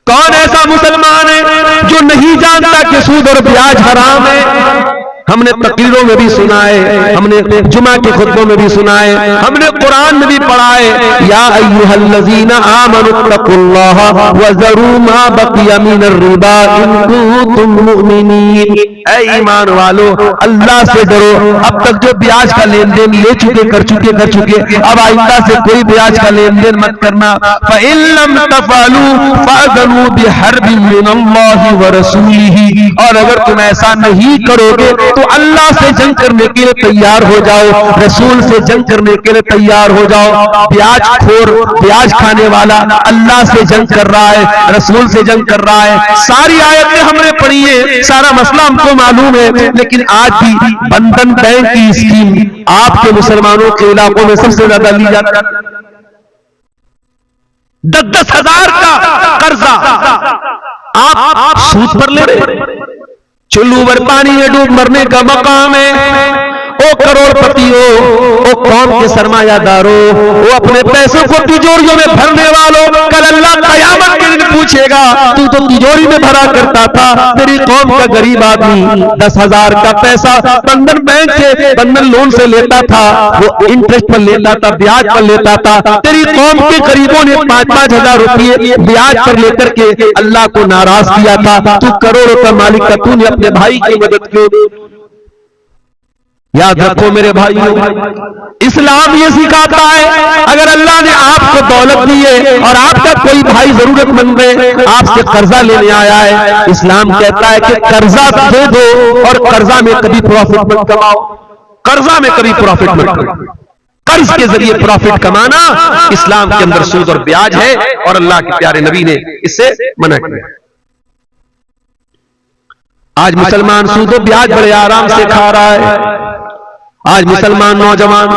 कौन ऐसा मुसलमान है जो नहीं जानता कि सूद और ब्याज हराम है? हमने तकरीरों में भी सुना है, हमने जुमा के खुतबों में भी सुना है, हमने कुरान में भी पढ़ा है या अय्युहल्लज़ीना आमनुत्तकुल्लाह व ज़रू मा बक़िया मिनर रिबा इन कुंतुम मुमिनीन। ऐ ईमान वालों, अल्लाह से डरो। अब तक जो ब्याज का लेन देन ले चुके कर चुके, अब आइंदा से कोई ब्याज का लेन देन मत करना। फ़इन लम तफ़अलू फ़अज़नू बिहर्बिन मिनल्लाहि व रसूलिही। और अगर तुम ऐसा नहीं करोगे तो अल्लाह से जंग करने के लिए तैयार हो जाओ, रसूल से जंग करने के लिए तैयार हो जाओ। ब्याज खोर, ब्याज खाने वाला अल्लाह से जंग कर रहा है, रसूल से जंग कर रहा है। सारी आयतें हमने पढ़ी है, सारा मसला हमको मालूम है, लेकिन आज भी बंधन बैंक की स्कीम आपके मुसलमानों के इलाकों में सबसे ज्यादा ली जाती है। 10-10 हजार का कर्जा आप सूद पर ले रहे। चुल्लू पर पानी में डूब मरने का मकाम है। ओ करोड़पतियों, ओ कौम के सरमायादारों, वो अपने पैसों को तिजोरियों में भरने वालों, कल अल्लाह कयामत के दिन पूछेगा तू तो तिजोरी में भरा करता था, तेरी कौम का गरीब आदमी 10,000 का पैसा बंधन बैंक से, बंधन लोन से लेता था, वो इंटरेस्ट पर लेता था, ब्याज पर लेता था। तेरी कौम के गरीबों ने 5-5 हजार रुपये ब्याज पर लेकर के अल्लाह को नाराज किया था। तू करोड़ों का मालिक का, तूने अपने भाई की मदद क्यों? याद रखो मेरे भाइयों, इस्लाम ये सिखाता है अगर अल्लाह ने आपको दौलत दी है और आपका कोई भाई जरूरतमंद है, आपसे कर्जा लेने आया है, इस्लाम कहता है कि कर्जा दे दो और कर्जा में कभी प्रॉफिट मत कमाओ। कर्जा में कभी प्रॉफिट मत कमाओ। कर्ज के जरिए प्रॉफिट कमाना इस्लाम के अंदर सूद और ब्याज है और अल्लाह के प्यारे नबी ने इससे मना किया। आज मुसलमान सूद और ब्याज बड़े आराम से खा रहा है। आज मुसलमान नौजवान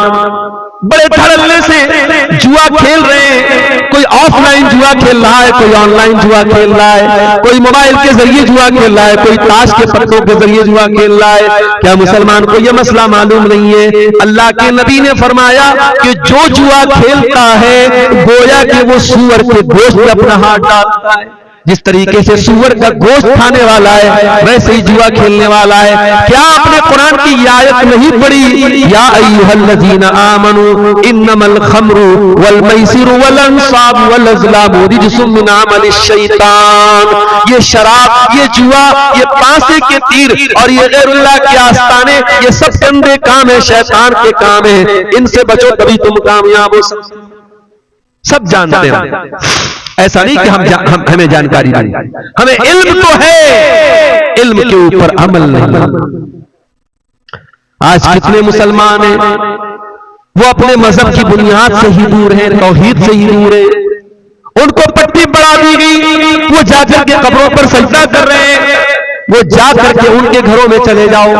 बड़े धड़ल्ले से जुआ खेल रहे हैं। कोई ऑफलाइन जुआ खेल रहा है, कोई ऑनलाइन जुआ खेल रहा है, कोई मोबाइल के जरिए जुआ खेल रहा है, कोई ताश के पत्तों के जरिए जुआ खेल रहा है। क्या मुसलमान को यह मसला मालूम नहीं है? अल्लाह के नबी ने फरमाया कि जो जुआ खेलता है गोया कि वो सूअर के गोश्त में अपना हाथ डालता है। जिस तरीके से सूअर का गोश्त खाने वाला है वैसे ही जुआ खेलने वाला है। क्या आपने कुरान की आयत नहीं पढ़ी? या अय्युहल्लज़ीना आमनू इन्नमल खम्रु वल मैसिरु वल अंसाबु वल अज़लामु रिज्सुम मिन अमलिश शैतान। ये शराब, ये जुआ, ये पासे के तीर और ये गैरुल्लाह के आस्ताने, ये सब गंदे काम है, शैतान के काम है। इनसे बचो तभी तुम कामयाब हो सकते। सब जानते हैं, ऐसा नहीं कि हमें जानकारी नहीं, हमें इल्म तो है, इल्म के ऊपर अमल नहीं। आज कितने मुसलमान हैं वो अपने मजहब की बुनियाद से ही दूर हैं, तौहीद से ही दूर हैं। उनको पट्टी बढ़ा दी गई, वो जाकर के कब्रों पर सजदा कर रहे हैं। वो जा करके उनके घरों में चले जाओ,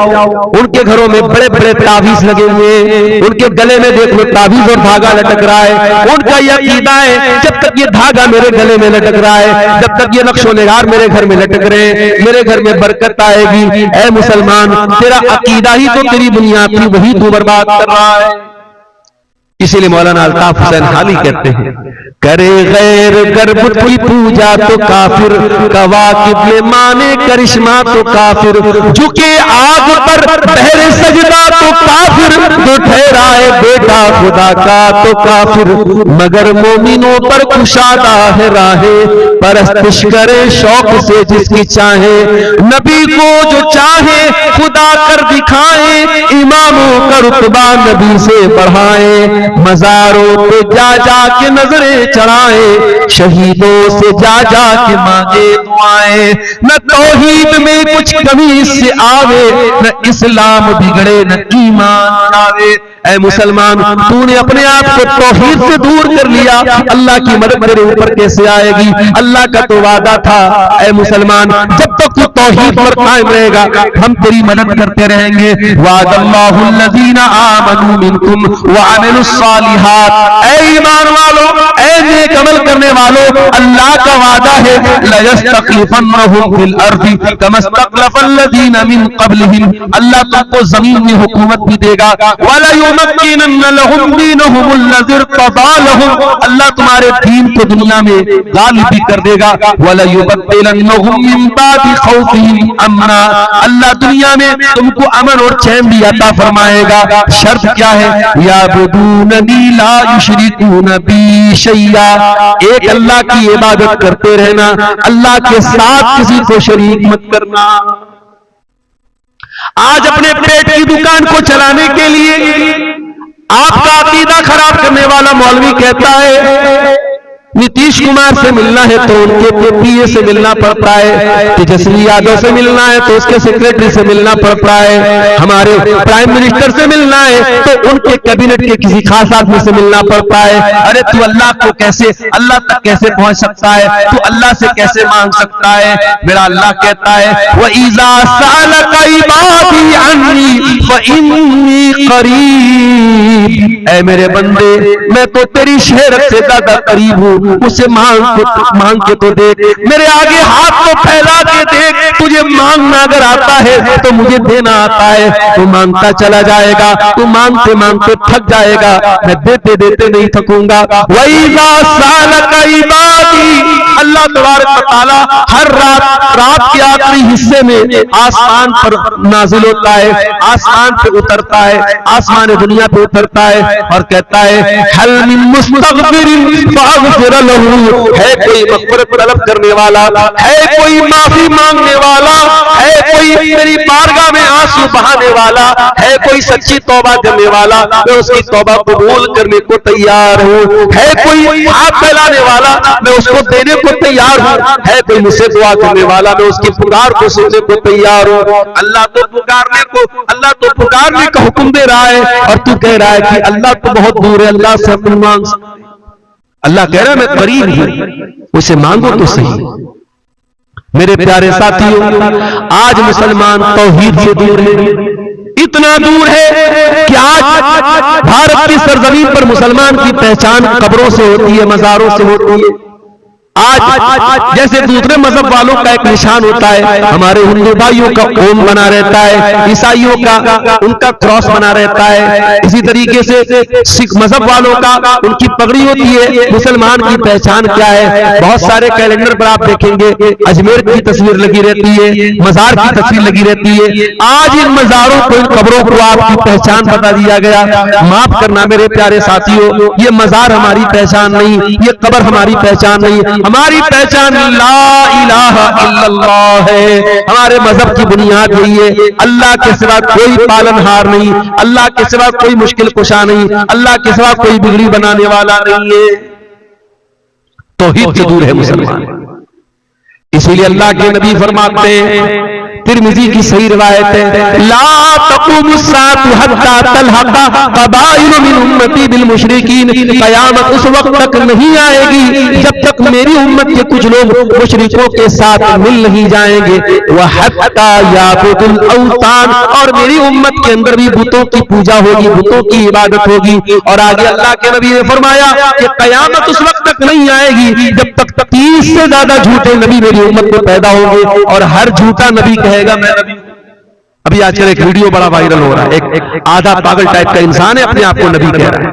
उनके घरों में बड़े बड़े ताबीज लगे हुए हैं, उनके गले में देख लो ताबीज और धागा लटक रहा है। उनका यह अकीदा है जब तक ये धागा मेरे गले में लटक रहा है, जब तक ये नक्शो निगार मेरे घर में लटक रहे हैं, मेरे घर में बरकत आएगी। ऐ मुसलमान, तेरा अकीदा ही तो तेरी बुनियाद थी, वही तू बर्बाद कर रहा है। इसीलिए मौलाना अल्ताफ हुसैन हाली कहते हैं, करे गैर गर्भ की पूजा तो काफिर, कवाकिब में माने करिश्मा तो काफिर, झुके आग पर पहरे सजदा तो काफिर, जो ठहराए बेटा खुदा का तो काफिर, मगर मोमिनों पर कुशादा है राहे, परस्तिश करे शौक से जिसकी चाहे, नबी को जो चाहे खुदा कर दिखाए, इमामों का रुतबा नबी से बढ़ाए, मजारों पे जा जा के नजरें चढ़ाए, शहीदों से जा जा के मांगे दुआएं, न तौहीद में कुछ कमी इससे आवे, न इस्लाम बिगड़े न ईमान आवे। ऐ मुसलमान, तूने अपने आप को तौहीद से दूर कर लिया, अल्लाह की मदद तेरे ऊपर कैसे आएगी? अल्लाह का तो वादा था ऐ मुसलमान, जब तक तू तौहीद पर कायम रहेगा हम तेरी मदद करते रहेंगे। वादल्लाहुल्लज़ीना आमनू मिनकुम व अमिलुस सालिहात। ऐ ईमान वालों, ऐ नेक अमल करने वालों, अल्लाह का वादा है लयस्तखलिफन्नहुम फिल अर्दी कमस्तखलफल्लज़ीना मिन क़ब्लिहिम। अल्लाह तुमको जमीन में हुकूमत भी देगा। वला युमक्किनन्ना लहुम दीनहुमुल्लज़ी इर्तदा लहुम। अल्लाह तुम्हारे दीन को दुनिया में गालिब भी कर देगा। वला युबद्दिलन्नहुम मिन बादि खौफिहिम अमना। अल्लाह दुनिया में तुमको अमन और चैन भी अता फरमाएगा। शर्त क्या है? याबुदूननी ला युशरिकून बी शैया। एक अल्लाह की इबादत करते रहना, अल्लाह के साथ किसी को शरीक मत करना। आज अपने पेट की दुकान को चलाने के लिए आपका अकीदा खराब करने वाला मौलवी कहता है नीतीश कुमार से मिलना है तो उनके पीए से मिलना पड़ता है, तेजस्वी यादव से मिलना है तो उसके सेक्रेटरी से मिलना पड़ता है, हमारे प्राइम मिनिस्टर से मिलना है तो उनके कैबिनेट के किसी खास आदमी से मिलना पड़ता है। अरे तू अल्लाह को कैसे, अल्लाह तक कैसे पहुंच सकता है? तू अल्लाह से कैसे मांग सकता है? मेरा अल्लाह कहता है वइज़ा सअलका इबादी अन्नी फइन्नी करीब। ऐ ऐ मेरे बंदे, मैं तो तेरी शहरत से ज्यादा करीब हूँ, मुझसे मांग के तो देख, मेरे आगे हाथ तो फैला के देख, तुझे मांगना अगर आता है तो मुझे देना आता है, तू मांगता चला जाएगा, तू मांगते मांगते थक जाएगा, मैं देते देते नहीं थकूंगा। वैज़ा सालका इबादी, अल्लाह तबारक व तआला हर रात के आखिरी हिस्से में आसमान पर नाजिल होता है, आसमान पे उतरता है, आसमान दुनिया पे उतरता है और कहता है हल मिन मुस्तगफिरिन फागफिर लहू, है कोई मग़फ़िरत तलब करने वाला, है कोई माफी मांगने वाला, है कोई मेरी बारगाह में आंसू बहाने वाला, है कोई सच्ची तौबा करने वाला, मैं उसकी तौबा कबूल करने को तैयार हूँ, है कोई हाथ फैलाने वाला, मैं उसको देने को तैयार हूँ, है कोई मुझसे दुआ करने वाला, मैं उसकी पुकार को सुनने को तैयार हूँ। अल्लाह तो पुकारने का हुक्म दे रहा है और तू कह रहा है कि अल्लाह तो बहुत दूर है, अल्लाह से अपन मांग। अल्लाह कह रहा है मैं करीब हूं, उसे मांगो तो सही। मेरे प्यारे साथियों, आज मुसलमान तौहीद से दूर है, इतना दूर है कि आज भारत की सरजमीन पर मुसलमान की पहचान कब्रों से होती है, मज़ारों से होती है। आज जैसे दूसरे मजहब वालों का एक निशान होता है, हमारे हिंदू भाइयों का ओम बना रहता है, ईसाइयों का उनका क्रॉस बना रहता है, इसी तरीके से सिख मजहब वालों का उनकी पगड़ी होती है। मुसलमान की पहचान क्या है? बहुत सारे कैलेंडर पर आप देखेंगे अजमेर की तस्वीर लगी रहती है, मजार की तस्वीर लगी रहती है। आज इन मजारों को, इन कब्रों को आपकी पहचान बता दिया गया। माफ करना मेरे प्यारे साथियों, ये मजार हमारी पहचान नहीं, ये कब्र हमारी पहचान नहीं, हमारी पहचान ला इलाहा इल्लल्लाह है। हमारे मजहब की बुनियाद यही है, अल्लाह के सिवा कोई पालनहार नहीं, अल्लाह के सिवा कोई मुश्किल कुशा नहीं, अल्लाह के सिवा कोई बिगड़ी बनाने वाला नहीं है। तौहीद से दूर है मुसलमान। इसीलिए अल्लाह के नबी फरमाते हैं, तिरमिज़ी की सही रिवायत है, ला तक़ूमुस्साअतु हत्ता तल्हक़ा क़बाइल मिन उम्मती बिल मुशरिकीन, क़यामत उस वक्त तक नहीं आएगी जब तक मेरी उम्मत के कुछ लोग मुशरिकों के साथ मिल नहीं जाएंगे। व हत्ता याबुदुल औतान, और मेरी उम्मत के अंदर भी बुतों की पूजा होगी, बुतों की इबादत होगी। और आगे अल्लाह के नबी ने फरमाया कि क़यामत उस वक्त तक नहीं आएगी जब तक 30 से ज्यादा झूठे नबी मेरी उम्मत में पैदा होंगे, और हर झूठा नबी कहेगा मैं नबी। अभी आजकल एक वीडियो बड़ा वायरल हो रहा है, एक आधा पागल टाइप का इंसान है, अपने आप को नबी कह रहा है।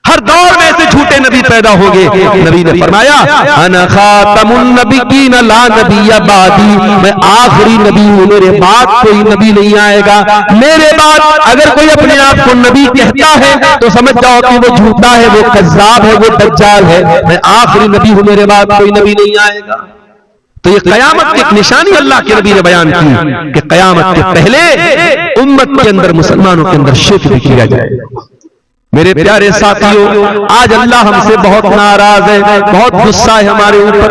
हर दौर में ऐसे झूठे नबी पैदा होंगे। नबी ने फरमाया अना खातमुन नबिय्यीन ला नबिय्य बादी, मैं आखिरी नबी हूं, मेरे बाद कोई नबी नहीं आएगा। मेरे बाद अगर कोई अपने आप को नबी कहता है तो समझ जाओ कि वो झूठा है, वो कज़्ज़ाब है, वो दज्जाल है। मैं आखिरी नबी हूं, मेरे बाद कोई नबी नहीं आएगा। तो ये कयामत की एक निशानी अल्लाह के नबी ने बयान की कि कयामत के पहले उम्मत के अंदर, मुसलमानों के अंदर शिर्क भी किया जाएगा। मेरे प्यारे साथियों, आज अल्लाह हमसे बहुत नाराज है, बहुत गुस्सा है हमारे ऊपर,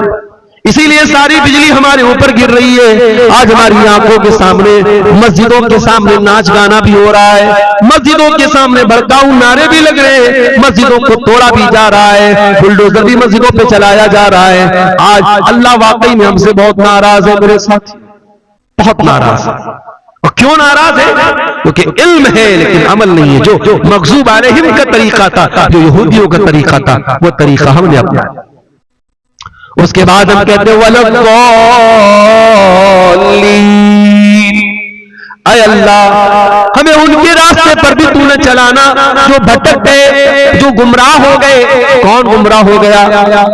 इसीलिए सारी बिजली हमारे ऊपर गिर रही है। आज हमारी आंखों के सामने मस्जिदों के सामने नाच गाना भी हो रहा है, मस्जिदों के सामने भड़काऊ नारे भी लग रहे हैं, मस्जिदों को तोड़ा भी जा रहा है, बुलडोजर भी मस्जिदों पे चलाया जा रहा है। आज अल्लाह वाकई में हमसे बहुत नाराज है मेरे साथ, बहुत नाराज है। और क्यों नाराज है? क्योंकि इल्म है लेकिन अमल नहीं है। जो मग़ज़ूब अलैहिम का तरीका था, जो यहूदियों का तरीका था, वो तरीका हमने अपनाया। उसके बाद हम कहते वलद्दालीन, ऐ अल्लाह हमें उनके रास्ते पर भी तूने चलाना जो भटक गए, जो गुमराह हो गए। कौन गुमराह हो गया?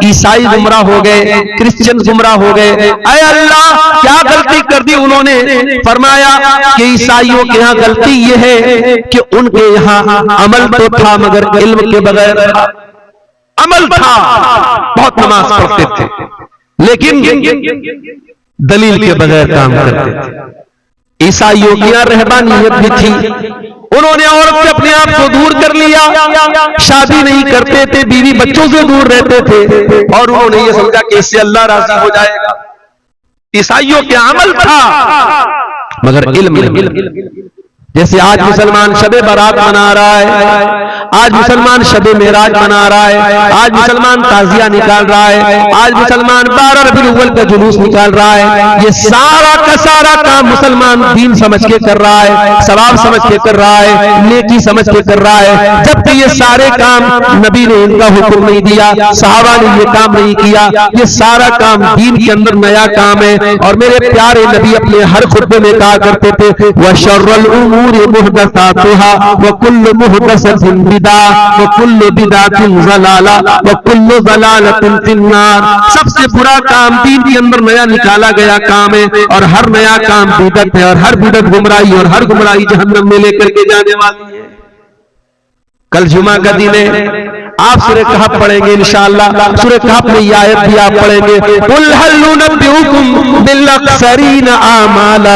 ईसाई गुमराह हो गए, क्रिश्चियन गुमराह हो गए। ऐ अल्लाह क्या गलती कर दी उन्होंने? फरमाया कि ईसाइयों के यहाँ गलती ये है कि उनके यहाँ अमल तो था मगर इल्म के बगैर। अमल था, बहुत नमाज पढ़ते थे लेकिन दलील के बगैर काम करते थे। ईसाइयों की रहबानियत भी थी, उन्होंने औरत से अपने आप को दूर कर लिया, शादी नहीं करते थे, बीवी बच्चों से दूर रहते थे और उन्होंने ये समझा कि इससे अल्लाह राजी हो जाएगा। ईसाइयों के अमल था मगर इल्म नहीं। जैसे आज मुसलमान शबे बारात मना रहा है, आज मुसलमान शबे मेराज मना रहा है, आज मुसलमान ताजिया निकाल रहा है, आज मुसलमान 12 रबीउल अव्वल का जुलूस निकाल रहा है। ये सारा का सारा काम मुसलमान दीन समझ के कर रहा है, सवाब समझ के कर रहा है, नेकी समझ के कर रहा है। जबकि ये सारे काम नबी ने इनका हुक्म नहीं दिया, सहाबा ने ये काम नहीं किया, ये सारा काम दीन के अंदर नया काम है। और मेरे प्यारे नबी अपने हर खुतबे में कहा करते थे व शर्रुल उमूर मुहदसातुहा व कुल्लु मुहदसतिन बिदा व कुल्लु बिदातिन ज़लाला व कुल्लु ज़लालतिन फिन्नार। सबसे बुरा काम दीन के अंदर नया निकाला गया काम है, और हर नया काम बिदअत है, और हर बिदअत गुमराही, और हर गुमराही जहन्नम में लेकर के जाने वाली है। कल जुमा का दिन है, आप सूरह कहफ पढ़ेंगे इंशाअल्लाह। सूरह कहफ में ये आयत भी आप पढ़ेंगे, कुल हल नुनब्बिउकुम बिल अक्सरीन आमाला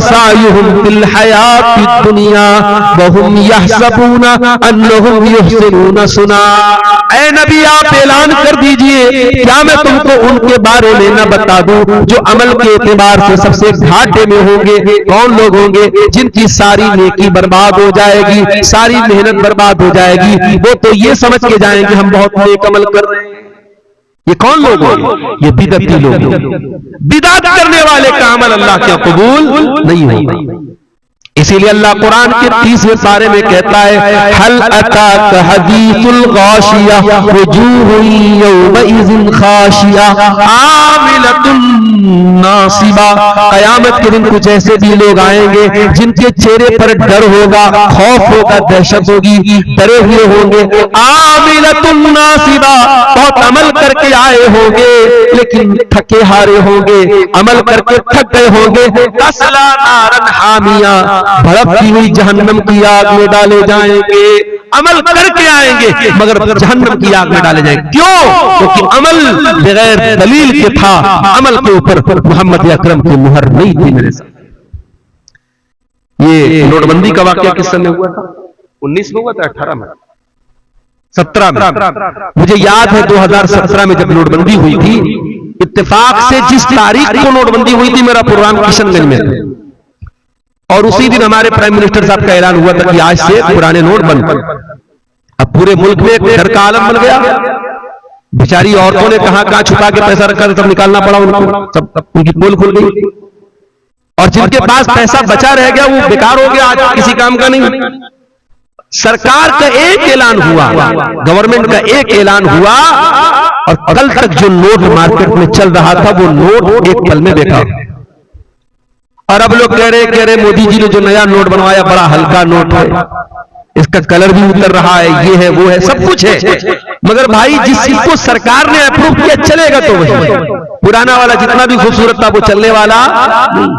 सायुहुम फिल हयातिद दुनिया व हुम यहसबूना अन्नहुम युहसिनूना सुना। ऐ नबी आप ऐलान कर दीजिए, क्या मैं तुमको उनके बारे में न बता दूं जो अमल के एतबार से सबसे घाटे में होंगे? कौन लोग होंगे? जिनकी सारी नेकी बर्बाद हो जाएगी, सारी मेहनत बर्बाद हो जाएगी, वो तो ये समझ के जाएंगे हम बहुत नेक अमल कर रहे हैं। ये कौन लोग हैं? ये बिदअती लोग। बिदअत करने वाले का अमल अल्लाह के कबूल नहीं होगा। इसीलिए अल्लाह कुरान के 30वें पारे में कहता है, हल अताक हदीसुल गाशिया वजूहुन यौमइज़िन खाशिया आमिलतुन नासिबा। कयामत के दिन कुछ ऐसे भी लोग आएंगे जिनके चेहरे पर डर होगा, खौफ होगा, दहशत होगी, डरे हुए होंगे। आमिलतुन नासिबा, बहुत अमल करके आए होंगे लेकिन थके हारे होंगे, अमल करके थक गए होंगे। तस्ला नारन हामिया, भड़कती हुई जहन्नम की आग में डाले जाएंगे। अमल करके आएंगे मगर जहन्नम की आग में डाले जाएंगे। क्यों? क्योंकि अमल बगैर दलील के था, अमल के ऊपर मोहम्मद अकरम की मुहर नहीं थी। मेरे साथ ये नोटबंदी का वाकया किस समय हुआ था? 19 में हुआ था, 18 में, 17 में। मुझे याद है 2017 में जब नोटबंदी हुई थी, इत्तेफाक से जिस तारीख को नोटबंदी हुई थी मेरा प्रोग्राम किशनगंज में था, और उसी दिन हमारे प्राइम मिनिस्टर साहब का ऐलान हुआ था कि आज से पुराने नोट बंद। अब पूरे मुल्क में एक डर का आलम बन गया। बेचारी औरतों ने कहां छुपा के पैसा रखा, सब निकालना पड़ा उनको, सब उनकी पोल खुल गई। और जिनके पास पैसा बचा रह गया वो बेकार हो गया, आज किसी काम का नहीं। सरकार का एक ऐलान हुआ, गवर्नमेंट का एक ऐलान हुआ, और कल तक जो नोट मार्केट में चल रहा था वो नोट एक पल में बेकार। और अब लोग कह रहे मोदी जी ने जो नया नोट बनवाया बड़ा हल्का नोट है, इसका कलर भी उतर रहा है, ये है वो है, सब कुछ है। मगर भाई जिस चीज को सरकार ने अप्रूव किया चलेगा तो वही, पुराना वाला जितना भी खूबसूरत था वो चलने वाला नहीं।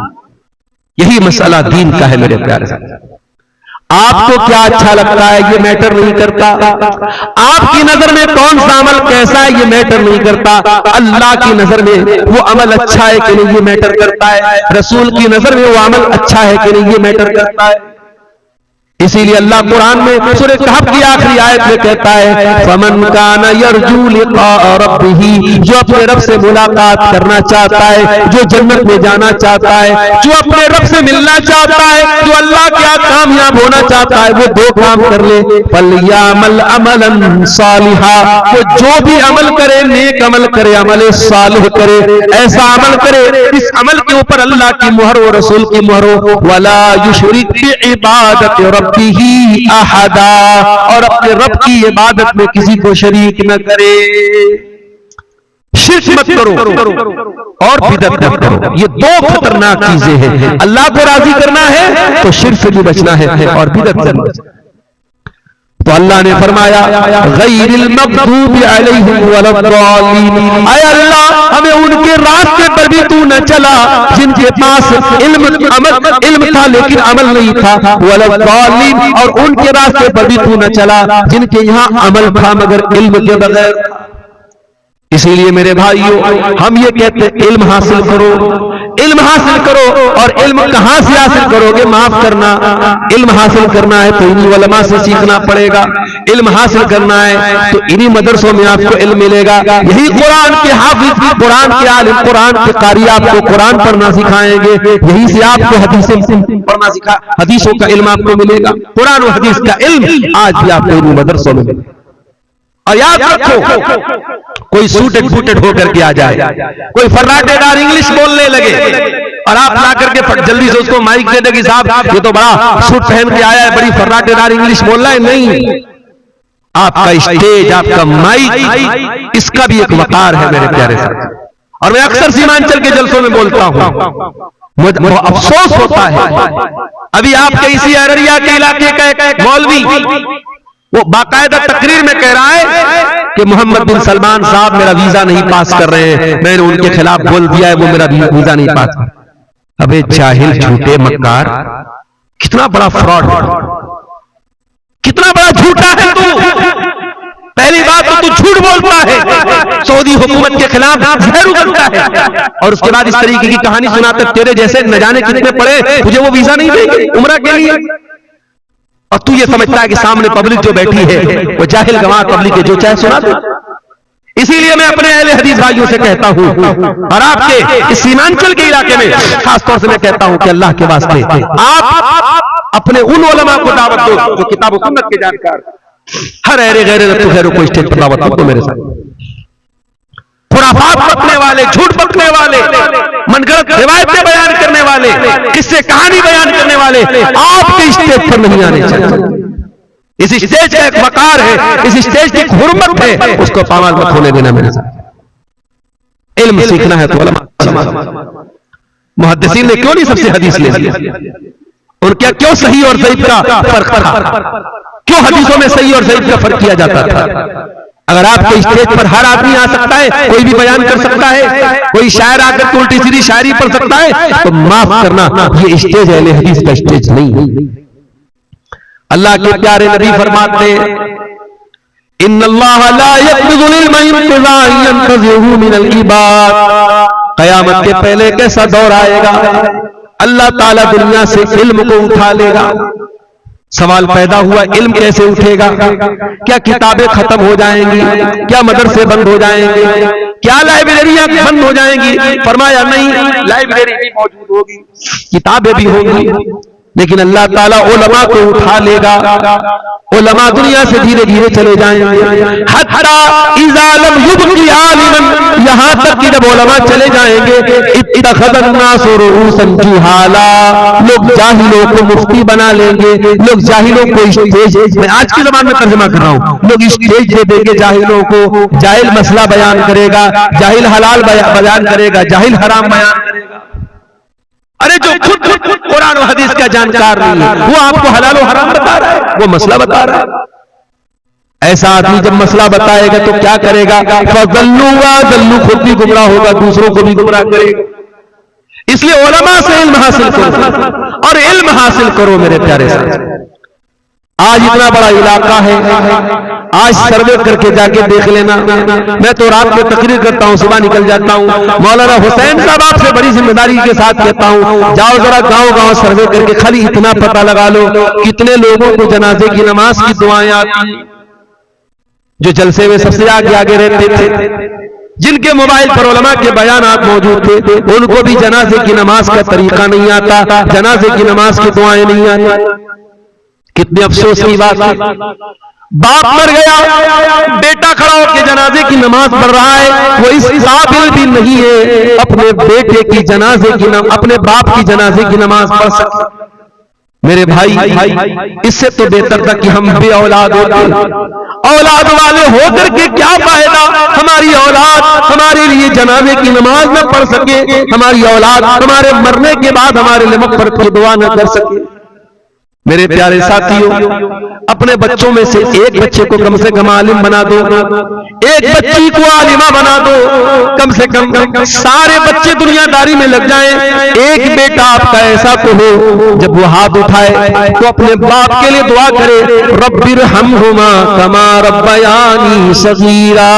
यही मसला दीन का है मेरे प्यारे साथ। आपको क्या अच्छा लगता है ये मैटर नहीं करता, आपकी नजर में कौन सा अमल कैसा है ये मैटर नहीं करता, अल्लाह की नजर में वो अमल अच्छा है कि नहीं ये मैटर करता है, रसूल की नजर में वो अमल अच्छा है कि नहीं ये मैटर करता है। इसीलिए अल्लाह कुरान में सूरह कहफ की आखिरी आयत में कहता है, फमन काना यरजू लिक़ा रब्बिही, जो अपने रब से मुलाकात करना चाहता है, जो जन्नत में जाना चाहता है, जो अपने रब से मिलना चाहता है, जो अल्लाह के यहाँ कामयाब होना चाहता है, वो 2 काम कर ले, फलयामल अमलन सालिहा, वो जो भी अमल करे नेक अमल करे, अमल सालिह करे, ऐसा अमल करे इस अमल के ऊपर अल्लाह की मुहर हो, रसूल की मुहर हो। वला युशरिक बि इबादत रब्बिही अहदा, और अपने रब की इबादत में किसी को शरीक न करे। शिर्क मत करो और बिदअत मत करो, ये 2 खतरनाक चीजें हैं। अल्लाह को राजी करना है तो शिर्क से भी बचना है और बिदअत से बचना। तो अल्लाह ने फरमाया गैरिल मग़दूबि अलैहिम वलद्दालीन, ऐ अल्लाह हमें उनके रास्ते पर भी तू न चला जिनके पास इल्म था लेकिन अमल नहीं था, वलद्दालीन, और उनके रास्ते पर भी तू न चला जिनके यहाँ अमल था मगर इल्म के बगैर। इसीलिए मेरे भाइयों हम ये कहते हैं इल्म हासिल करो, इल्म हासिल करो। और इल्म कहां से हासिल करोगे? माफ करना, इल्म हासिल करना है तो इन्हीं उलमा से सीखना पड़ेगा। इल्म हासिल करना है तो इन्हीं मदरसों में आपको इल्म मिलेगा। यही कुरान के हाफिज, कुरान के आलिम, कुरान के कारी आपको कुरान पढ़ना सिखाएंगे। यही से आपको हदीसें पढ़ना सिखा, हदीसों का इल्म आपको मिलेगा। कुरान और हदीस का इल्म आज भी आपको इन्हीं मदरसों में मिलेगा। और याद रखो, कोई सूटेड फूटेड होकर के आ जाए, कोई फर्राटेदार इंग्लिश बोलने लगे और आप ला करके फट जल्दी से उसको माइक दे देगी, साहब ये तो बड़ा सूट पहन के आया है, बड़ी फर्राटेदार इंग्लिश बोल रहा है। नहीं, आपका स्टेज, आपका माइक, इसका भी एक वकार है मेरे प्यारे साथ। और मैं अक्सर सीमांचल के जलसों में बोलता हूं, मुझे अफसोस होता है, अभी आपके इसी अररिया के इलाके का एक मौलवी वो बाकायदा तकरीर में कह रहा है कि मोहम्मद बिन सलमान साहब मेरा वीजा नहीं पास कर रहे हैं, मैंने उनके खिलाफ बोल दिया है, वो मेरा वीजा नहीं पास कर। अबे जाहिल, झूठे, मक्कार, कितना बड़ा फ्रॉड, कितना बड़ा झूठा है तू। पहली बात तो तू झूठ बोलता है, सऊदी हुकूमत के खिलाफ जहर उगलता है, और उसके बाद इस तरीके की कहानी सुनाते तेरे जैसे न जाने कितने पड़े, तुझे वो वीजा नहीं देंगे उम्रा के लिए। और तू ये समझता है कि सामने पब्लिक जो बैठी है वो जाहिल गवाह पब्लिक है, जो चाहे सुना दे। इसीलिए मैं अपने अहले हदीस भाइयों से कहता हूं, और आपके इस सीमांचल के इलाके में खासतौर से मैं कहता हूं कि अल्लाह के वास्ते आप अपने उन उलमा को दावत दो जो किताब व सुन्नत के जानकार, हर अहले गैर को स्टेज पर दावत दो मेरे साथ। खुराफात बकने वाले, झूठ बकने वाले, मनगढ़ंत रिवायतें बयान करने वाले, किससे कहानी बयान करने वाले आपके स्टेज पर नहीं आने चाहिए। इस स्टेज का एक वकार है, इस स्टेज की हुर्मत है, उसको पामाल मत होने देना मेरे साथ। इल्म सीखना है तो मुहद्दिसीन ने क्यों नहीं सबसे हदीस ले लिया? और क्या क्यों सही और ज़ईफ का फर्क था? क्यों हदीसों में सही और ज़ईफ का फर्क किया जाता था? अगर आपके स्टेज पर हर आदमी आ सकता है, कोई भी बयान कर सकता है, कोई शायर आकर के उल्टी सीधी शायरी पढ़ सकता है, तो माफ करना, ये स्टेज अहले हदीस का स्टेज नहीं। अल्लाह के प्यारे नबी फरमाते हैं, इन्नल्लाह ला यक़बिज़ुल इल्मा इंतिज़ाअन यंतज़िहु मिनल इबाद। क़यामत के पहले कैसा दौर आएगा, अल्लाह ताला दुनिया से इल्म को उठा लेगा। सवाल पैदा हुआ, इल्म कैसे उठेगा? क्या किताबें खत्म हो जाएंगी? क्या मदरसे बंद हो जाएंगे? क्या लाइब्रेरियां बंद हो जाएंगी? फरमाया नहीं, लाइब्रेरी भी मौजूद होगी, किताबें भी होंगी, लेकिन अल्लाह ताला उलमा को उठा लेगा। उलमा दुनिया से धीरे धीरे चले जाएंगे, हत्ता इज़ा लम युबक़ि आलिमन, यहां तक कि जब उलमा चले जाएंगे, इत्तख़ज़न नासु रुऊसन जुहाला, लोग जाहिलों को मुफ्ती बना लेंगे, लोग जाहिलों को स्टेज, मैं आज की ज़बान में तर्जुमा कर रहा हूं, लोग स्टेज दे देंगे जाहिलों को, जाहिल मसला बयान करेगा, जाहिल हलाल बयान करेगा, जाहिल हराम बयान करेगा। अरे जो खुद कुरान और हदीस का जानकार नहीं है, वो आपको हलाल और हराम बता रहा है, वो मसला बता रहा है। ऐसा आदमी जब मसला बताएगा तो क्या करेगा? फज़ल्लू वज़ल्लू, खुद भी गुमराह होगा, दूसरों को भी गुमराह करेगा। इसलिए उलमा से इल्म हासिल करो, और इल्म हासिल करो मेरे प्यारे साथ। आज इतना बड़ा इलाका है, आज सर्वे करके जाके देख लेना। मैं तो रात में तकरीर करता हूँ, सुबह निकल जाता हूँ। मौलाना हुसैन साहब आपसे बड़ी जिम्मेदारी के साथ कहता हूँ, जाओ जरा गांव गांव सर्वे करके खाली इतना पता लगा लो कितने लोगों को जनाजे की नमाज की दुआएं आती, जो जलसे में सबसे आगे आगे रहते थे, जिनके मोबाइल पर उलमा के बयानात मौजूद थे, उनको भी जनाजे की नमाज का तरीका नहीं आता, जनाजे की नमाज की दुआएं नहीं आती। कितने अफसोस की बात है, बाप मर गया, बेटा खड़ा होकर जनाजे की नमाज पढ़ रहा है, वो इस काबिल भी नहीं है अपने बेटे की जनाजे की अपने बाप की जनाजे की नमाज पढ़ सके। मेरे भाई, इससे तो बेहतर था कि हम बे औलाद होते, औलाद वाले होकर के क्या फायदा? हमारी औलाद हमारे लिए जनाजे की नमाज न पढ़ सके, हमारी औलाद हमारे मरने के बाद हमारे लिए मग़फ़िरत की दुआ न कर सके। मेरे प्यारे साथियों, अपने बच्चों में से एक बच्चे को कम से कम आलिम बना दो, एक बच्ची को आलिमा बना दो, कम से कम सारे बच्चे दुनियादारी में लग जाएं। एक बेटा आपका ऐसा तो हो जब वो हाथ उठाए तो अपने बाप के लिए दुआ करे, रब्बिरहमहुमा कमा रब्बयानी सगीरा।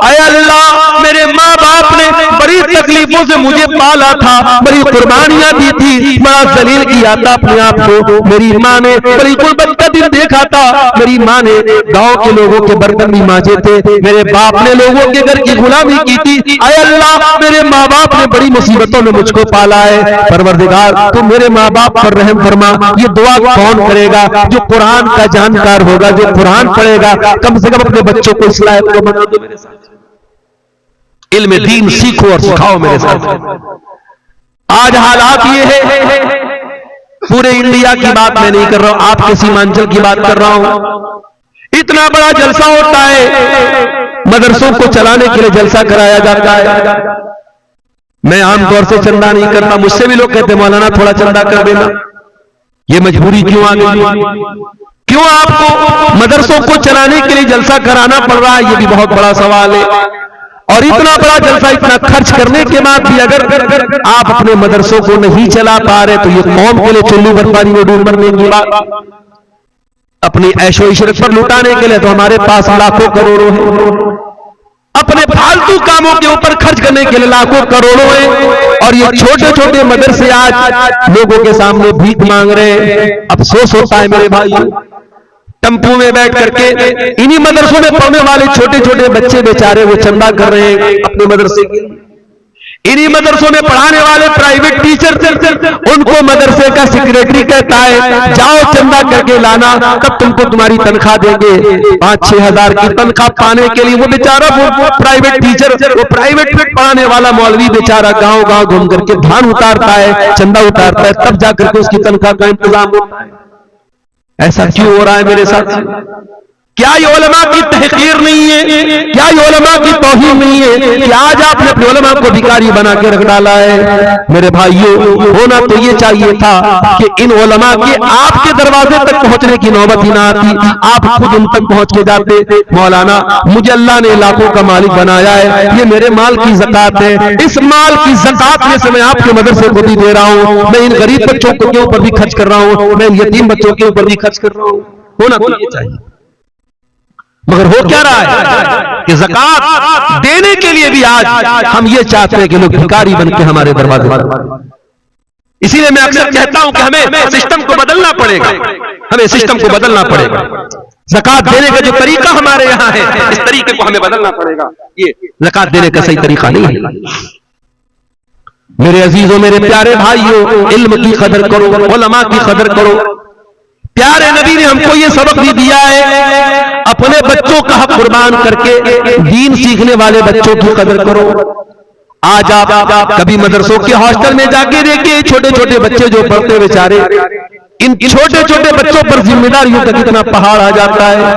ऐ अल्लाह, मेरे माँ बाप ने बड़ी तकलीफों से मुझे पाला था, बड़ी कुर्बानियां दी थी, बड़ा जलील किया था अपने आप को। मेरी माँ ने बड़ी गुर्बत का दिन देखा था, मेरी माँ ने गांव के लोगों के बर्तन भी मांजे थे, मेरे बाप ने लोगों के घर की गुलामी की थी। ऐ अल्लाह, मेरे माँ बाप ने बड़ी मुसीबतों में मुझको पाला है, परवरदिगार तू मेरे माँ बाप पर रहम फरमा। ये दुआ कौन करेगा? जो कुरान का जानकार होगा, जो कुरान पढ़ेगा। कम से कम अपने बच्चों को इस लायक को बना दो मेरे साथ, इल्म दीन सीखो और सिखाओ मेरे साथ। आज हालात ये है, पूरे इंडिया की बात मैं नहीं कर रहा हूं, आपके सीमांचल की बात कर रहा हूं। इतना बड़ा जलसा होता है, मदरसों को चलाने के लिए जलसा कराया जाता है। मैं आमतौर से चंदा नहीं करता, मुझसे भी लोग कहते मौलाना थोड़ा चंदा कर देना। ये मजबूरी क्यों आ गई? क्यों आपको मदरसों को चलाने के लिए जलसा कराना पड़ रहा है? ये भी बहुत बड़ा सवाल है। और इतना बड़ा जलसा, इतना खर्च करने के बाद भी अगर आप अपने मदरसों को नहीं चला पा रहे तो ये कौम के लिए चुल्लू बर्फानी में डूब मरने की बात। अपनी ऐशो इशरत पर लुटाने के लिए तो हमारे पास लाखों करोड़ों हैं, अपने फालतू कामों के ऊपर खर्च करने के लिए लाखों करोड़ों हैं। और ये छोटे छोटे मदरसे आज लोगों के सामने भीख मांग रहे हैं। अफसोस होता है मेरे भाई, टेंपू में बैठ करके इन्हीं मदरसों में पढ़ने वाले छोटे छोटे बच्चे बेचारे वो चंदा कर रहे हैं अपने मदरसे के। इन्हीं मदरसों में पढ़ाने वाले प्राइवेट टीचर, उनको मदरसे का सेक्रेटरी कहता है जाओ चंदा करके लाना, तब तुमको तुम्हारी तनख्वाह देंगे। 5-6 हजार की तनख्वाह पाने के लिए वो बेचारा, वो प्राइवेट टीचर, वो प्राइवेट में पढ़ाने वाला मौलवी बेचारा गांव गांव घूम करके धान उतारता है, चंदा उतारता है, तब जाकर के उसकी तनख्वाह का इंतजाम होता है। ऐसा क्यों हो रहा है मेरे साथ? क्या ये उलमा की तहकीर नहीं है? क्या ये उलमा की तौहीन नहीं है कि आज आपने अपने उलमा को भिखारी बना के रख डाला है? मेरे भाइयों, होना तो ये चाहिए था कि इन उलमा के आपके दरवाजे तक पहुंचने की नौबत ही ना आती, आप खुद उन तक पहुंच के जाते। मौलाना, मुझे अल्लाह ने लाखों का मालिक बनाया है, ये मेरे माल की ज़कात है, इस माल की ज़कात में से मैं आपके मदरसे को भी दे रहा हूँ, मैं इन गरीब बच्चों के ऊपर भी खर्च कर रहा हूँ, मैं इन यतीम बच्चों के ऊपर भी खर्च कर रहा हूँ। होना तो ये चाहिए, मगर हो क्या रहा है कि ज़कात देने के लिए भी आज हम ये चाहते हैं कि लोग भिखारी बन के हमारे दरवाजे पर। इसीलिए मैं अक्सर कहता हूं कि हमें सिस्टम को बदलना पड़ेगा, हमें सिस्टम को बदलना पड़ेगा। ज़कात देने का जो तरीका हमारे यहाँ है, इस तरीके को हमें बदलना पड़ेगा। ये ज़कात देने का सही तरीका नहीं है। मेरे अजीजों, मेरे प्यारे भाइयों, इल्म की कदर करो, उलमा की कदर करो। प्यारे नबी ने हमको ये सबक भी दिया है, अपने बच्चों का हक कुर्बान करके दीन सीखने वाले बच्चों की कदर करो। आज आप कभी मदरसों के हॉस्टल में जाके देखिए, छोटे छोटे बच्चे जो पढ़ते बेचारे, इन छोटे छोटे बच्चों पर जिम्मेदारियों का कितना पहाड़ आ जाता है।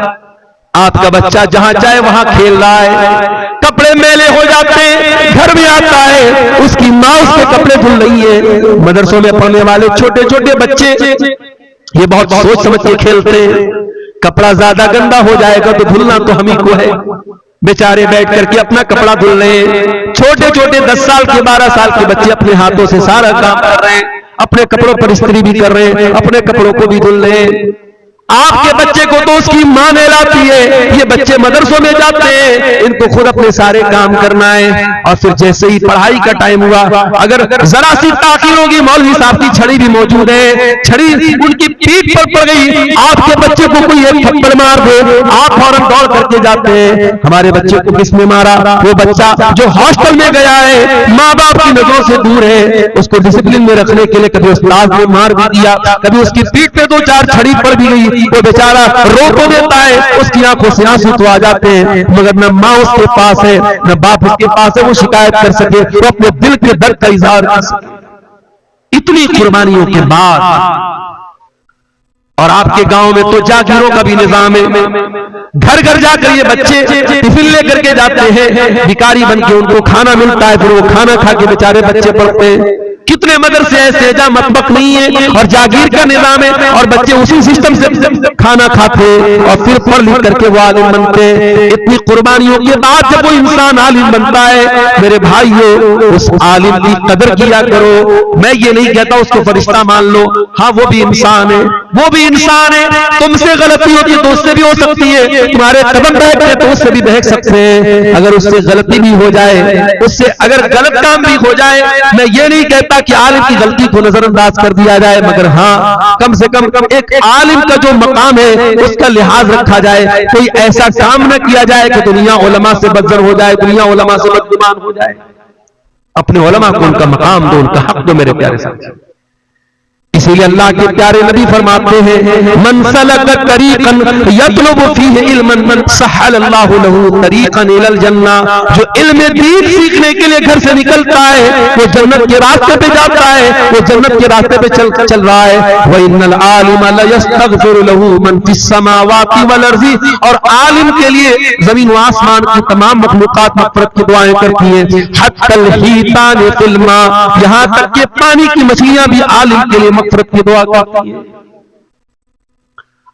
आपका बच्चा जहां चाहे वहां खेल रहा है, कपड़े मेले हो जाते हैं, घर में आता है उसकी माँ उसके कपड़े धुल रही है। मदरसों में पढ़ने वाले छोटे छोटे बच्चे ये बहुत सोच समझ के खेलते हैं, कपड़ा ज्यादा गंदा हो जाएगा तो धुलना तो हम ही को है। बेचारे बैठ करके अपना कपड़ा धुल रहे हैं। छोटे छोटे 10 साल के 12 साल के बच्चे अपने हाथों से सारा काम कर रहे हैं, अपने कपड़ों पर इस्त्री भी कर रहे हैं, अपने कपड़ों को भी धुल रहे हैं। आपके बच्चे को तो उसकी मां नहलाती है, ये बच्चे मदरसों में जाते हैं, इनको खुद अपने सारे काम करना है। और फिर जैसे ही पढ़ाई का टाइम हुआ, अगर जरा सी ताखीर होगी, मौलवी साहब की छड़ी भी मौजूद है, छड़ी उनकी पीठ पर पड़ गई, आपके बच्चे को कोई एक थप्पड़ मार दे, आप फौरन दौड़ करके जाते हैं। हमारे बच्चे को किसने मारा? वो बच्चा जो हॉस्टल में गया है, माँ बाप की नजरों से दूर है, उसको डिसिप्लिन में रखने के लिए कभी उस्ताद ने मार भी दिया, कभी उसकी पीठ पे 2-4 छड़ी पड़ भी गई, वो बेचारा रो तो देता है, उसकी आंखों से आंसू तो आ जाते हैं, मगर न माँ उसके पास है न बाप उसके पास है वो शिकायत कर सके, वो अपने दिल के दर्द का इजहार कर सके। इतनी कुर्बानियों के बाद, और आपके गांव में तो जागीरों का भी निजाम है, घर घर जाकर ये बच्चे टिफिन लेकर के जाते हैं, भिखारी बन के उनको खाना मिलता है, फिर वो खाना खा के बेचारे बच्चे पढ़ते हैं। कितने मदरसे ऐसे जहां मतबख नहीं है और जागीर का निजाम है और बच्चे उसी सिस्टम से खाना खाते और फिर पढ़ लिख करके वो आलिम बनते। इतनी कुर्बानियों के बाद जब वो इंसान आलिम बनता है, मेरे भाइयों, उस आलिम की कदर किया करो। मैं ये नहीं कहता उसको फरिश्ता मान लो, हाँ वो भी इंसान है, वो भी इंसान है। तुमसे गलती होती है तो उससे भी हो सकती है, तुम्हारे कदम बहकते हैं तो उससे भी बहक सकते हैं। अगर उससे गलती भी हो जाए, उससे अगर गलत काम भी हो जाए, मैं ये नहीं कहता कि आलिम की गलती को नजरअंदाज कर दिया जाए, मगर हाँ कम से कम एक आलिम का जो मकाम है उसका लिहाज रखा जाए। कोई ऐसा काम न किया जाए कि दुनिया उलमा से बदतर हो जाए, दुनिया उलमा से बदगुमान हो जाए। अपने उलमा को उनका मकाम दो, उनका हक दो मेरे प्यारे साथी। इसीलिए अल्लाह के प्यारे नबी फरमाते हैं, मन सलक तरीक़न यतलुबु फीहि इल्मन सहल अल्लाहु लहू तरीक़न इलल जन्ना। जो इल्म दीन सीखने के लिए घर से निकलता है वो जन्नत के रास्ते पे जाता है, वो जन्नत के रास्ते पे चल रहा है। व इन्नल आलिम ला यस्तगफिरु लहू मन फिस समावाति वल अर्ज़ि। और आलिम के लिए जमीन व आसमान की तमाम मखलूकात मग़फ़िरत की दुआएं करती हैं। हत्तल हीतान फिल मा, यहां तक कि पानी की मछलियां भी आलिम के लिए मग़फ़िरत की दुआ करती है।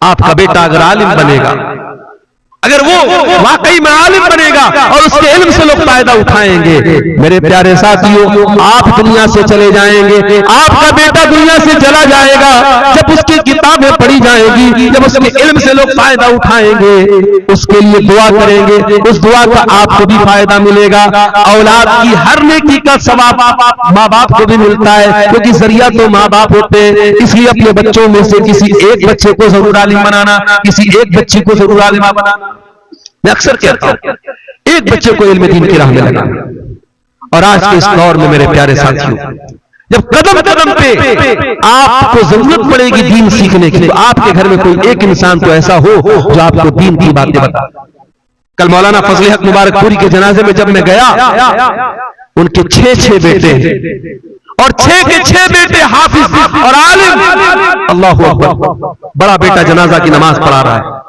आपका बेटा अगर आलिम बनेगा, अगर वो वाकई में आलिम बनेगा और उसके इल्म से लोग फायदा उठाएंगे, मेरे प्यारे साथियों, आप दुनिया से चले जाएंगे, आपका बेटा दुनिया से चला जाएगा जब उसकी किताबें पढ़ी जाएंगी, जब उसके इल्म से लोग फायदा उठाएंगे, उसके लिए दुआ करेंगे, उस दुआ का आपको भी फायदा मिलेगा। औलाद की हर नेकी का सवाब माँ बाप को भी मिलता है, क्योंकि जरिया तो माँ बाप होते हैं। इसलिए अपने बच्चों में से किसी एक बच्चे को जरूर आलिम बनाना, किसी एक बच्ची को जरूर आलिमा बनाना। मैं अक्सर कहता हूं, एक बच्चे को इल्म दीन की राह में लगा। और आज के इस दौर में मेरे प्यारे साथियों, जब कदम कदम पे आपको जरूरत पड़ेगी दीन सीखने की, तो आपके घर में कोई एक इंसान तो ऐसा हो जो आपको दीन की बातें बता। कल मौलाना फजल हक मुबारकपुरी के जनाजे में जब मैं गया, उनके 6 बेटे और 6 के 6 बेटे हाफिज और आलिम। अल्लाहु अकबर। बड़ा बेटा जनाजा की नमाज पढ़ा रहा है,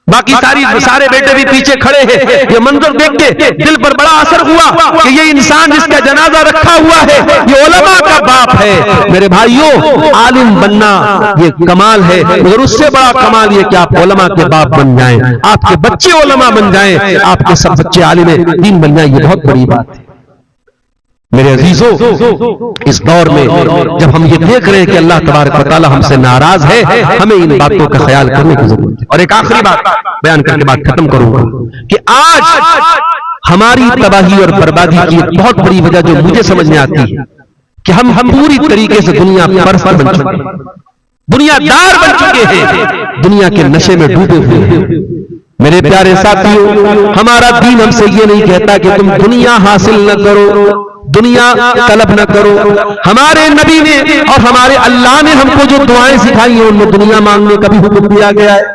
बाकी सारे बेटे भी पीछे खड़े हैं। ये मंजर देख के दिल पर बड़ा असर हुआ कि ये इंसान जिसका जनाजा रखा हुआ है ये उलमा का बाप है। मेरे भाइयों, आलिम बनना ये कमाल है, मगर उससे बड़ा कमाल ये कि आप उलमा के बाप बन जाएं, आपके बच्चे उलमा बन जाएं, आपके सब बच्चे आलिम दीन बन जाएं। ये बहुत बड़ी बात है मेरे अजीजों। इस दौर में जब हम ये देख रहे हैं कि अल्लाह तबारक व तआला हमसे नाराज है, हमें इन बातों का ख्याल करने की जरूरत है। और एक आखिरी बात बयान करके बात खत्म करूंगा कि आज हमारी तबाही और बर्बादी की एक बहुत बड़ी वजह जो मुझे समझ में आती है कि हम पूरी तरीके से दुनिया परस्त बन चुके हैं, दुनियादार बन चुके हैं, दुनिया के नशे में डूबे हुए हैं। मेरे प्यारे साथियों, हमारा दीन हमसे ये नहीं कहता कि तुम दुनिया हासिल न करो, दुनिया तलब न करो। हमारे नबी ने और हमारे अल्लाह ने हमको जो दुआएं सिखाई हैं उनमें दुनिया मांगने का भी हुक्म दिया गया है।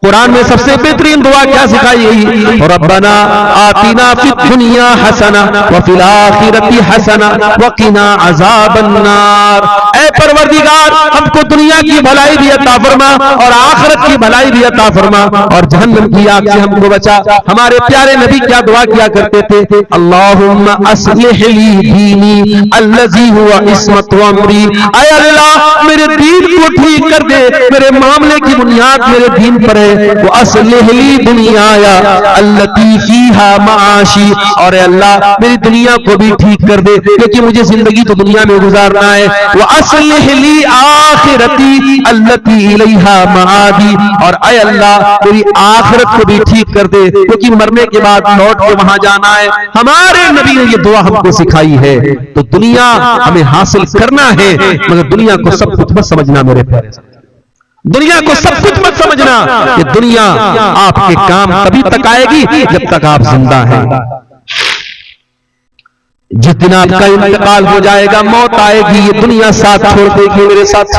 कुरान में सबसे बेहतरीन दुआ क्या सिखाई गई? रब्बना आतिना फिद दुनिया हसना व फिल आखिरति हसना व क़िना अज़ाबन नार। ऐ परवरदिगार, हमको दुनिया की भलाई भी अता फरमा और आखिरत की भलाई भी अता फरमा और जहन्नम की आग से हमको बचा। हमारे प्यारे नबी क्या दुआ किया करते थे? अल्लाहुम्मा अस्लिह ली दीनी अल्लज़ी हुवा इस्मत व अमरी। ऐ अल्लाह, मेरे दीन को ठीक कर दे, मेरे मामले की बुनियाद मेरे दीन पर है। वो अस्लिह ली दुनियाया अल्लती फीहा माशी। और अल्लाह, मेरी दुनिया को भी ठीक कर दे, क्योंकि मुझे जिंदगी तो दुनिया में गुजारना है। वो अस्लिह ली आखिरती अल्लती इलैहा मादी। और ऐ अल्लाह, मेरी आखिरत को भी ठीक कर दे, क्योंकि मरने के बाद लौट के वहां जाना है। हमारे नबी ने ये दुआ हमको सिखाई है। तो दुनिया हमें हासिल करना है, मगर दुनिया को सब कुछ मत समझना मेरे प्यारे, दुनिया को सब कुछ मत समझना। ये दुनिया आपके काम तभी तक आएगी जब तक आप जिंदा हैं। जिस दिन आपका इंतकाल हो जाएगा, मौत आएगी, ये दुनिया साथ छोड़ देगी मेरे साथ।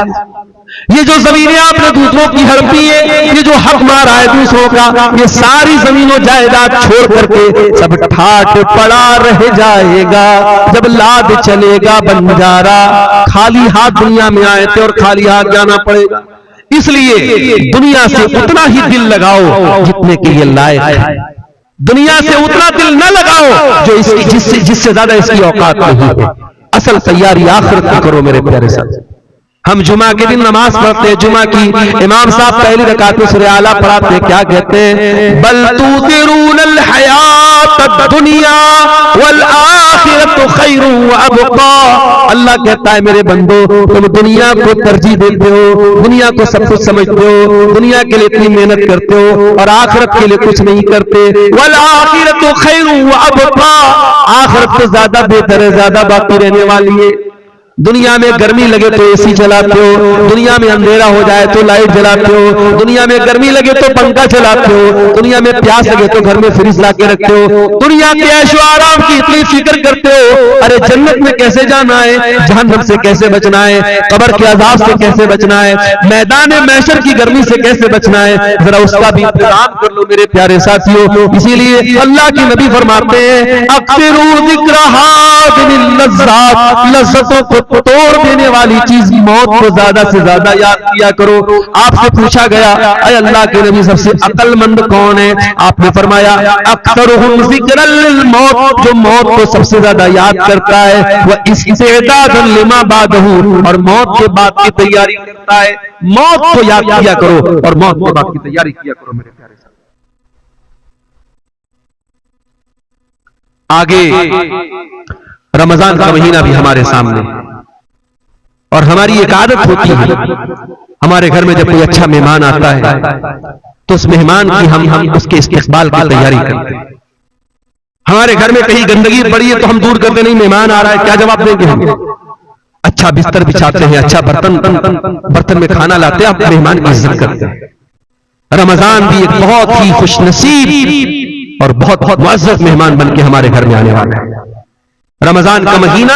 ये जो जमीनें आपने दूसरों की हड़पी है, ये जो हक मारा है दूसरों का, ये सारी जमीनों जायदाद छोड़ करके सब ठाट पड़ा रह जाएगा। जब लाद चलेगा बंजारा, खाली हाथ दुनिया में आए थे और खाली हाथ जाना पड़ेगा। इसलिए दुनिया से उतना ही दिल लगाओ जितने के लिए लायक है। दुनिया से उतना दिल न लगाओ जो इसकी जिससे ज्यादा इसकी औकात नहीं है। असल तैयारी आखिरत की करो मेरे प्यारे साथ। हम जुमा के दिन नमाज पढ़ते हैं, जुमा की इमाम साहब पहली रकात में सूरह आला पढ़ाते, क्या कहते हैं? बल तुसिरूनल हयातद दुनिया वल आखिरतु खैरुन व अबका। अल्लाह कहता है मेरे बंदो, तुम दुनिया को तरजीह देते हो, दुनिया को सब कुछ समझते हो, दुनिया के लिए इतनी मेहनत करते हो और आखिरत के लिए कुछ नहीं करते। वल आखिरतु खैरुन व अबका, आखिरत तो ज्यादा बेहतर है, ज्यादा बाकी रहने वाली है। दुनिया में गर्मी लगे तो एसी चलाते हो, दुनिया में अंधेरा हो जाए तो लाइट जलाते हो, दुनिया में गर्मी लगे तो पंखा चलाते हो, दुनिया में प्यास लगे तो घर में फ्रिज ला के रखते हो, दुनिया के ऐशो आराम की इतनी फिक्र करते हो। अरे जन्नत में कैसे जाना है, जहन्नम से कैसे बचना है, कब्र के अजाब से कैसे बचना है, मैदान महशर की गर्मी से कैसे बचना है, जरा उसका भी इंतजाम कर लो मेरे प्यारे साथियों। इसीलिए अल्लाह की नबी फरमाते हैं अक्सरू ज़िक्र हादिल लज़्ज़ात, लज़्ज़तों को तोड़ देने वाली चीज मौत को ज्यादा से ज्यादा याद किया करो। आपसे पूछा गया अय अल्लाह के नबी सबसे अक्लमंद कौन है? आपने फरमाया अक्सरुहुम ज़िक्रल मौत, जो मौत को सबसे ज्यादा याद करता है, वह इस्तिदादन लिमा बादहू, और मौत के बाद की तैयारी करता है। मौत को याद किया करो और मौत के बाद की तैयारी किया करो मेरे प्यारे साथ। आगे रमजान का महीना भी हमारे सामने, और हमारी एक आदत होती है हमारे घर में जब कोई अच्छा मेहमान आता है तो उस मेहमान की हम उसके इस्तकबाल की तैयारी करते हैं। हमारे घर में कहीं गंदगी पड़ी है तो हम दूर करते नहीं, मेहमान आ रहा है क्या जवाब देंगे हम? अच्छा बिस्तर बिछाते हैं, अच्छा बर्तन में खाना लाते हैं, आप मेहमान की इज्जत करते हैं। रमजान भी एक बहुत ही खुशनसीब और बहुत बहुत मुअज़्ज़ज़ मेहमान बन के हमारे घर में आने वाला है। रमजान का महीना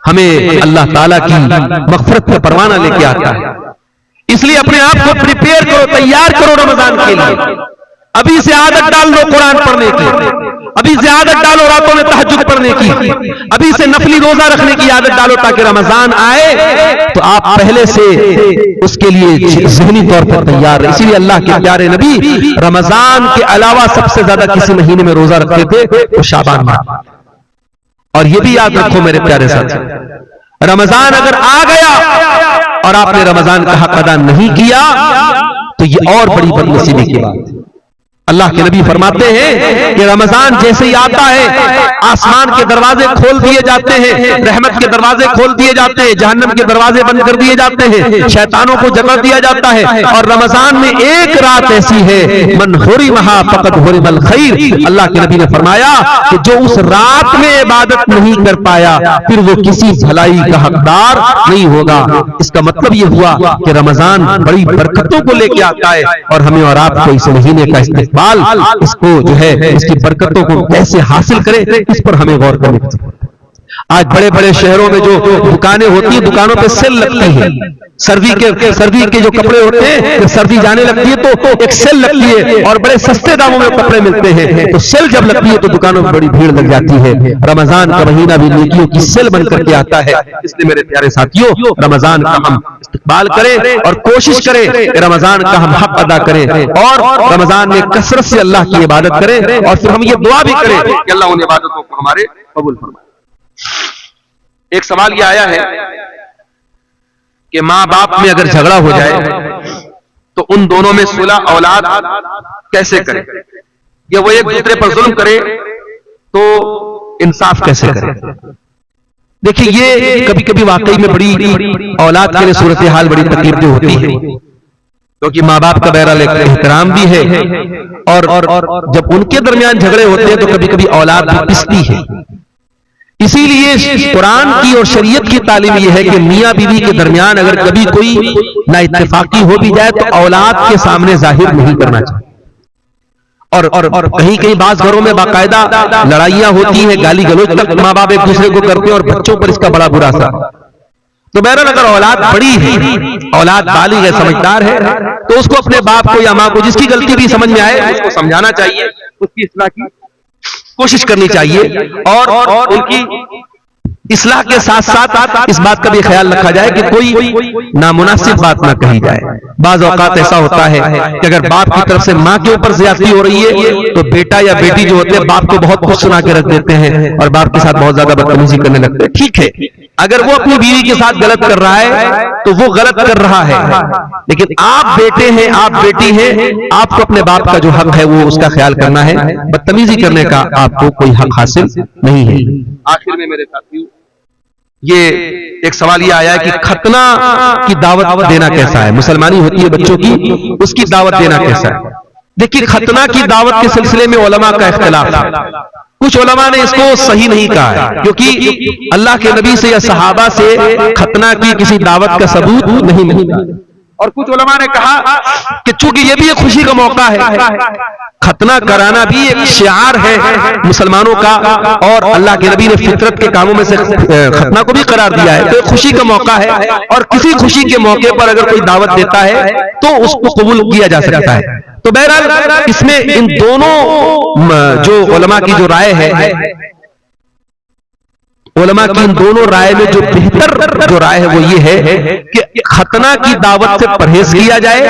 हमें अल्लाह ताला की मग़फ़िरत का परवाना लेके आता है। इसलिए अपने आप को प्रिपेयर करो, तैयार करो रमजान के लिए। अभी से आदत डाल लो कुरान पढ़ने की, अभी से आदत डालो रातों में तहज्जुद पढ़ने की, अभी से नफली रोजा रखने की आदत डालो, ताकि रमजान आए तो आप पहले से उसके लिए ज़हनी तौर पर तैयार रहे। इसीलिए अल्लाह के प्यारे नबी रमजान के अलावा सबसे ज्यादा किसी महीने में रोजा रखते थे तो शाबान माह। और ये भी याद रखो मेरे प्यारे साथी, रमजान अगर आ गया और आपने रमजान का हक अदा नहीं किया तो ये और बड़ी बदनसीबी की बात है। अल्लाह के नबी फरमाते हैं कि रमजान जैसे ही आता है आसमान के दरवाजे खोल दिए जाते हैं, रहमत के दरवाजे खोल दिए जाते हैं, जहन्नम के दरवाजे बंद कर दिए जाते हैं, शैतानों को जकड़ दिया जाता है। और रमजान में एक रात ऐसी है मन हुरिमहा फक़द हुरिमल खैर, अल्लाह के नबी ने फरमाया कि जो उस रात में इबादत नहीं कर पाया फिर वो किसी भलाई का हकदार नहीं होगा। इसका मतलब ये हुआ कि रमजान बड़ी बरकतों को लेके आता है और हमें और आपको इस महीने का इस्तेमाल, इसको जो है इसकी बरकतों को कैसे हासिल करें इस पर हमें गौर करनी चाहिए। आज बड़े बड़े शहरों में जो दुकानें होती हैं, दुकानों पे सेल लगती है। सर्दी के जो कपड़े होते हैं, सर्दी जाने लगती है तो एक सेल लगती है और बड़े सस्ते दामों में कपड़े मिलते हैं। तो सेल जब लगती है तो दुकानों में बड़ी भीड़ लग जाती है। रमजान का महीना भी नेकियों की सेल बन करके आता है। इसलिए मेरे प्यारे साथियों, रमजान का हम इस्तेमाल करें और कोशिश करें कि रमजान का हम हक अदा करें और रमजान में कसरत से अल्लाह की इबादत करें और फिर हम ये दुआ भी करें कि अल्लाह उन इबादतों को हमारे कबूल फरमाए। एक सवाल यह आया है कि माँ बाप में अगर झगड़ा हो जाए तो उन दोनों में सुलह औलाद कैसे करें, या वो एक दूसरे पर जुल्म करे तो इंसाफ कैसे करें। देखिए ये कभी कभी वाकई में बड़ी औलाद के लिए सूरत हाल बड़ी तकलीफ होती है, क्योंकि माँ बाप का बहरहाल एहतराम भी है और जब उनके दरमियान झगड़े होते हैं तो कभी कभी औलाद भी पिसती है। इसीलिए कुरान की और शरीयत की तालीम यह है कि मियाँ बीवी के दरमियान अगर कभी कोई नाइत्तेफाकी हो भी जाए तो औलाद के सामने जाहिर नहीं करना चाहिए। और कहीं कहीं बाज घरों में बाकायदा लड़ाइयां होती हैं, गाली गलौज तक माँ बाप एक दूसरे को करते हैं और बच्चों पर इसका बड़ा बुरा असर। तो बहरहाल अगर औलाद बड़ी है, औलाद बालिग है, समझदार है, तो उसको अपने बाप को या माँ को जिसकी गलती भी समझ में आए उसको समझाना चाहिए, उसकी इस्लाह की कोशिश करनी चाहिए और उनकी इस्लाह के साथ साथ इस बात का भी ख्याल रखा जाए कि कोई नामुनासिब बात ना कही जाए। बाज़ औक़ात ऐसा होता है कि अगर बाप की तरफ से माँ के ऊपर ज़्यादती हो रही है तो बेटा या बेटी जो होते हैं बाप को बहुत कुछ सुना के रख देते हैं और बाप के साथ बहुत ज्यादा बदतमीजी करने लगते हैं। ठीक है, अगर वो अपनी बीवी के साथ गलत कर रहा है तो वो गलत कर रहा है, लेकिन आप बेटे हैं, आप बेटी हैं, आपको अपने बाप का जो हक है वो उसका ख्याल करना है। बदतमीजी करने का आपको कोई हक हासिल नहीं है। आखिर में मेरे साथियों, ये एक सवाल ये आया है कि खतना की दावत देना कैसा है, मुसलमानी होती है बच्चों की, उसकी दावत देना कैसा है। देखिए, खतना की दावत के सिलसिले में उलमा का इख्तिलाफ है। कुछ उलमा ने इसको सही नहीं कहा है, क्योंकि अल्लाह के नबी से या सहाबा से खतना की किसी दावत का सबूत नहीं मिलता। और कुछ उलमा ने कहा कि चूंकि ये भी एक खुशी का मौका है, खतना कराना भी एक शिआर है मुसलमानों का, और अल्लाह के नबी ने फितरत के कामों में से खतना को भी करार दिया है, तो एक खुशी का मौका है। और किसी खुशी के मौके पर अगर कोई दावत देता है तो उसको कबूल किया जा सकता है। तो बहरहाल इसमें इन दोनों जो उलमा की जो राय है, उलमा की इन दोनों राय में जो बेहतर जो राय है वो ये है कि खतना की दावत से परहेज किया जाए।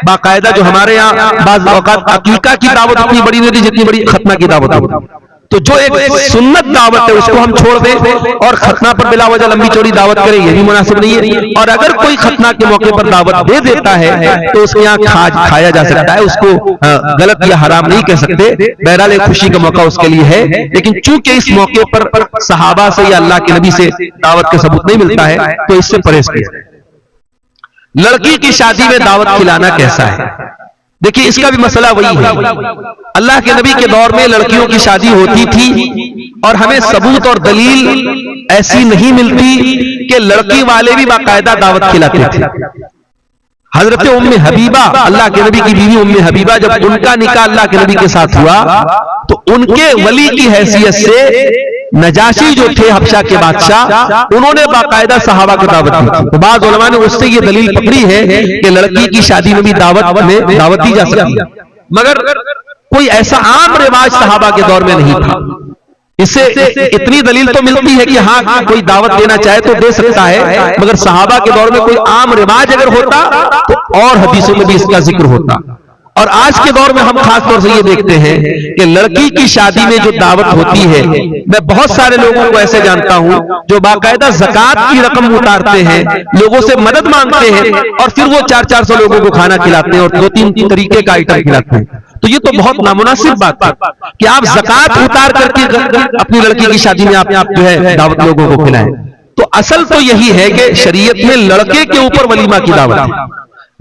बाकायदा जो हमारे यहाँ बाज़ औक़ात अकीका की दावत इतनी बड़ी नहीं थी जितनी बड़ी खतना की दावत होती, तो जो एक सुन्नत दावत है उसको हम छोड़ दें और खतना पर बिला वजह लंबी चौड़ी दावत करें, ये भी मुनासिब नहीं है। और अगर कोई खतना के मौके पर दावत दे देता है तो उसके यहाँ खाया जा सकता है, उसको गलत या हराम नहीं कह सकते। बहरहाल एक खुशी का मौका उसके लिए है, लेकिन चूंकि इस मौके पर सहाबा से या अल्लाह के नबी से दावत का सबूत नहीं मिलता है तो इससे परहेज किया। लड़की की शादी में दावत खिलाना कैसा है? देखिए, इसका भी मसला वही है। अल्लाह के नबी के दौर में लड़कियों की शादी होती थी और हमें सबूत और दलील ऐसी नहीं मिलती कि लड़की वाले भी बाकायदा दावत खिलाते थे। हजरत उम्मे हबीबा, अल्लाह के नबी की बीवी उम्मे हबीबा, जब उनका निकाह अल्लाह के नबी के साथ हुआ तो उनके वली की हैसियत से नजाशी जो थे हबशा के बादशाह, उन्होंने बाकायदा सहाबा को दावत दी थी। तो बाज़ उलमा ने उससे ये दलील पकड़ी है कि लड़की की शादी में भी दावत दी जा सकती है, मगर कोई ऐसा आम रिवाज सहाबा के दौर में नहीं था। इससे इतनी दलील तो मिलती है कि हाँ, कोई दावत देना चाहे तो दे सकता है, मगर सहाबा के दौर में कोई आम रिवाज अगर होता तो और हदीसों में भी इसका जिक्र होता। और आज के दौर में हम खास तौर से ये देखते हैं कि लड़की की शादी में जो दावत होती है, मैं बहुत सारे लोगों को ऐसे जानता हूं जो बाकायदा ज़कात की रकम उतारते हैं, लोगों से मदद मांगते हैं और फिर वो 400-400 लोगों को खाना खिलाते हैं और 2-3 तरीके का आइटम खिलाते हैं। तो ये तो बहुत नामुनासिब बात है कि आप ज़कात उतार करके अपनी लड़की की शादी में आप जो है दावत लोगों को खिलाएं। तो असल तो यही है कि शरीयत में लड़के के ऊपर वलीमा की दावत है,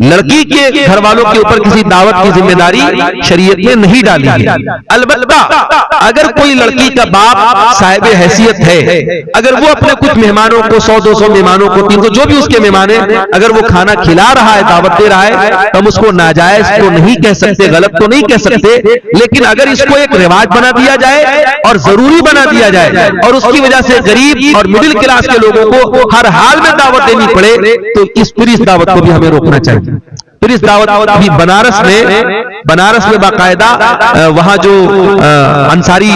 लड़की के घर वालों के ऊपर किसी दावत की जिम्मेदारी शरीयत में नहीं डाली है। अलबत्ता अगर कोई लड़की का बाप साहिब हैसियत है, अगर वो अपने कुछ मेहमानों को 100-200 मेहमानों को 300 जो भी उसके मेहमान है, अगर वो खाना खिला रहा है, दावत दे रहा है, तो हम उसको नाजायज तो नहीं कह सकते, गलत तो नहीं कह सकते, लेकिन अगर इसको एक रिवाज बना दिया जाए और जरूरी बना दिया जाए और उसकी वजह से गरीब और मिडिल क्लास के लोगों को हर हाल में दावत देनी पड़े, तो इस पूरी दावत को भी हमें रोकना चाहिए। फिर इस दावत अभी बनारस में बाकायदा वहां जो अंसारी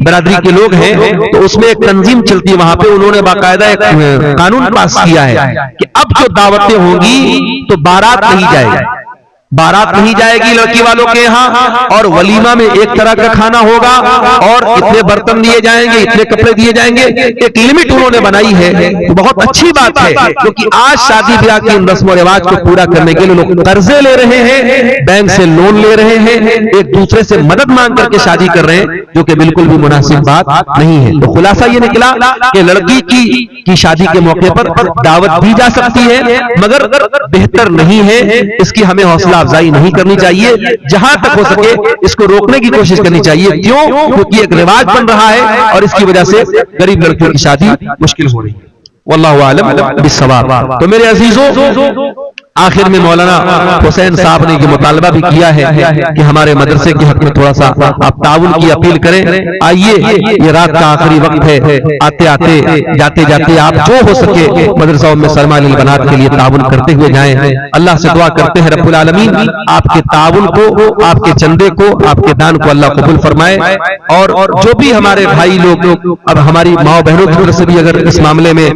बरादरी के लोग हैं तो उसमें एक तंजीम चलती है, वहां पे उन्होंने बाकायदा एक कानून पास किया है कि अब जो दावतें होंगी तो बारात नहीं जाएगी, बारात नहीं जाएगी लड़की वालों के यहाँ, और वलीमा में एक तरह का खाना होगा और इतने बर्तन दिए जाएंगे, इतने कपड़े दिए जाएंगे, एक लिमिट उन्होंने बनाई है। तो बहुत अच्छी बात है, क्योंकि आज शादी ब्याह की रस्म रिवाज को पूरा करने के लिए लोग कर्जे ले रहे हैं, बैंक से लोन ले रहे हैं, एक दूसरे से मदद मांग करके शादी कर रहे हैं, जो कि बिल्कुल भी मुनासिब बात नहीं है। तो खुलासा ये निकला कि लड़की की शादी के मौके पर दावत दी जा सकती है, मगर बेहतर नहीं है, इसकी हमें हौसला अफजाई नहीं करनी चाहिए, जहां तक हो सके इसको रोकने की कोशिश करनी चाहिए। क्यों? क्योंकि एक रिवाज बन रहा है और इसकी वजह से गरीब लड़कियों की शादी मुश्किल हो रही है। वल्लाहु आलम बिस्सवाब। तो मेरे अजीजों, आखिर में मौलाना हुसैन साहब ने ये मुतालबा भी किया है कि हमारे मदरसे के हक में थोड़ा सा आप ताउन की अपील करें। आइए, ये रात का आखिरी वक्त है, आते आते जाते जाते आप जो हो सके मदरसा उम्मे सलमा लिल बनात के लिए ताउन करते हुए जाएं। अल्लाह से दुआ करते हैं रब्बुल आलमीन आपके ताउन को, आपके चंदे को, आपके दान को अल्लाह कबूल फरमाए। और जो भी हमारे भाई लोग अब हमारी माँ बहनों की तरफ से भी अगर इस मामले में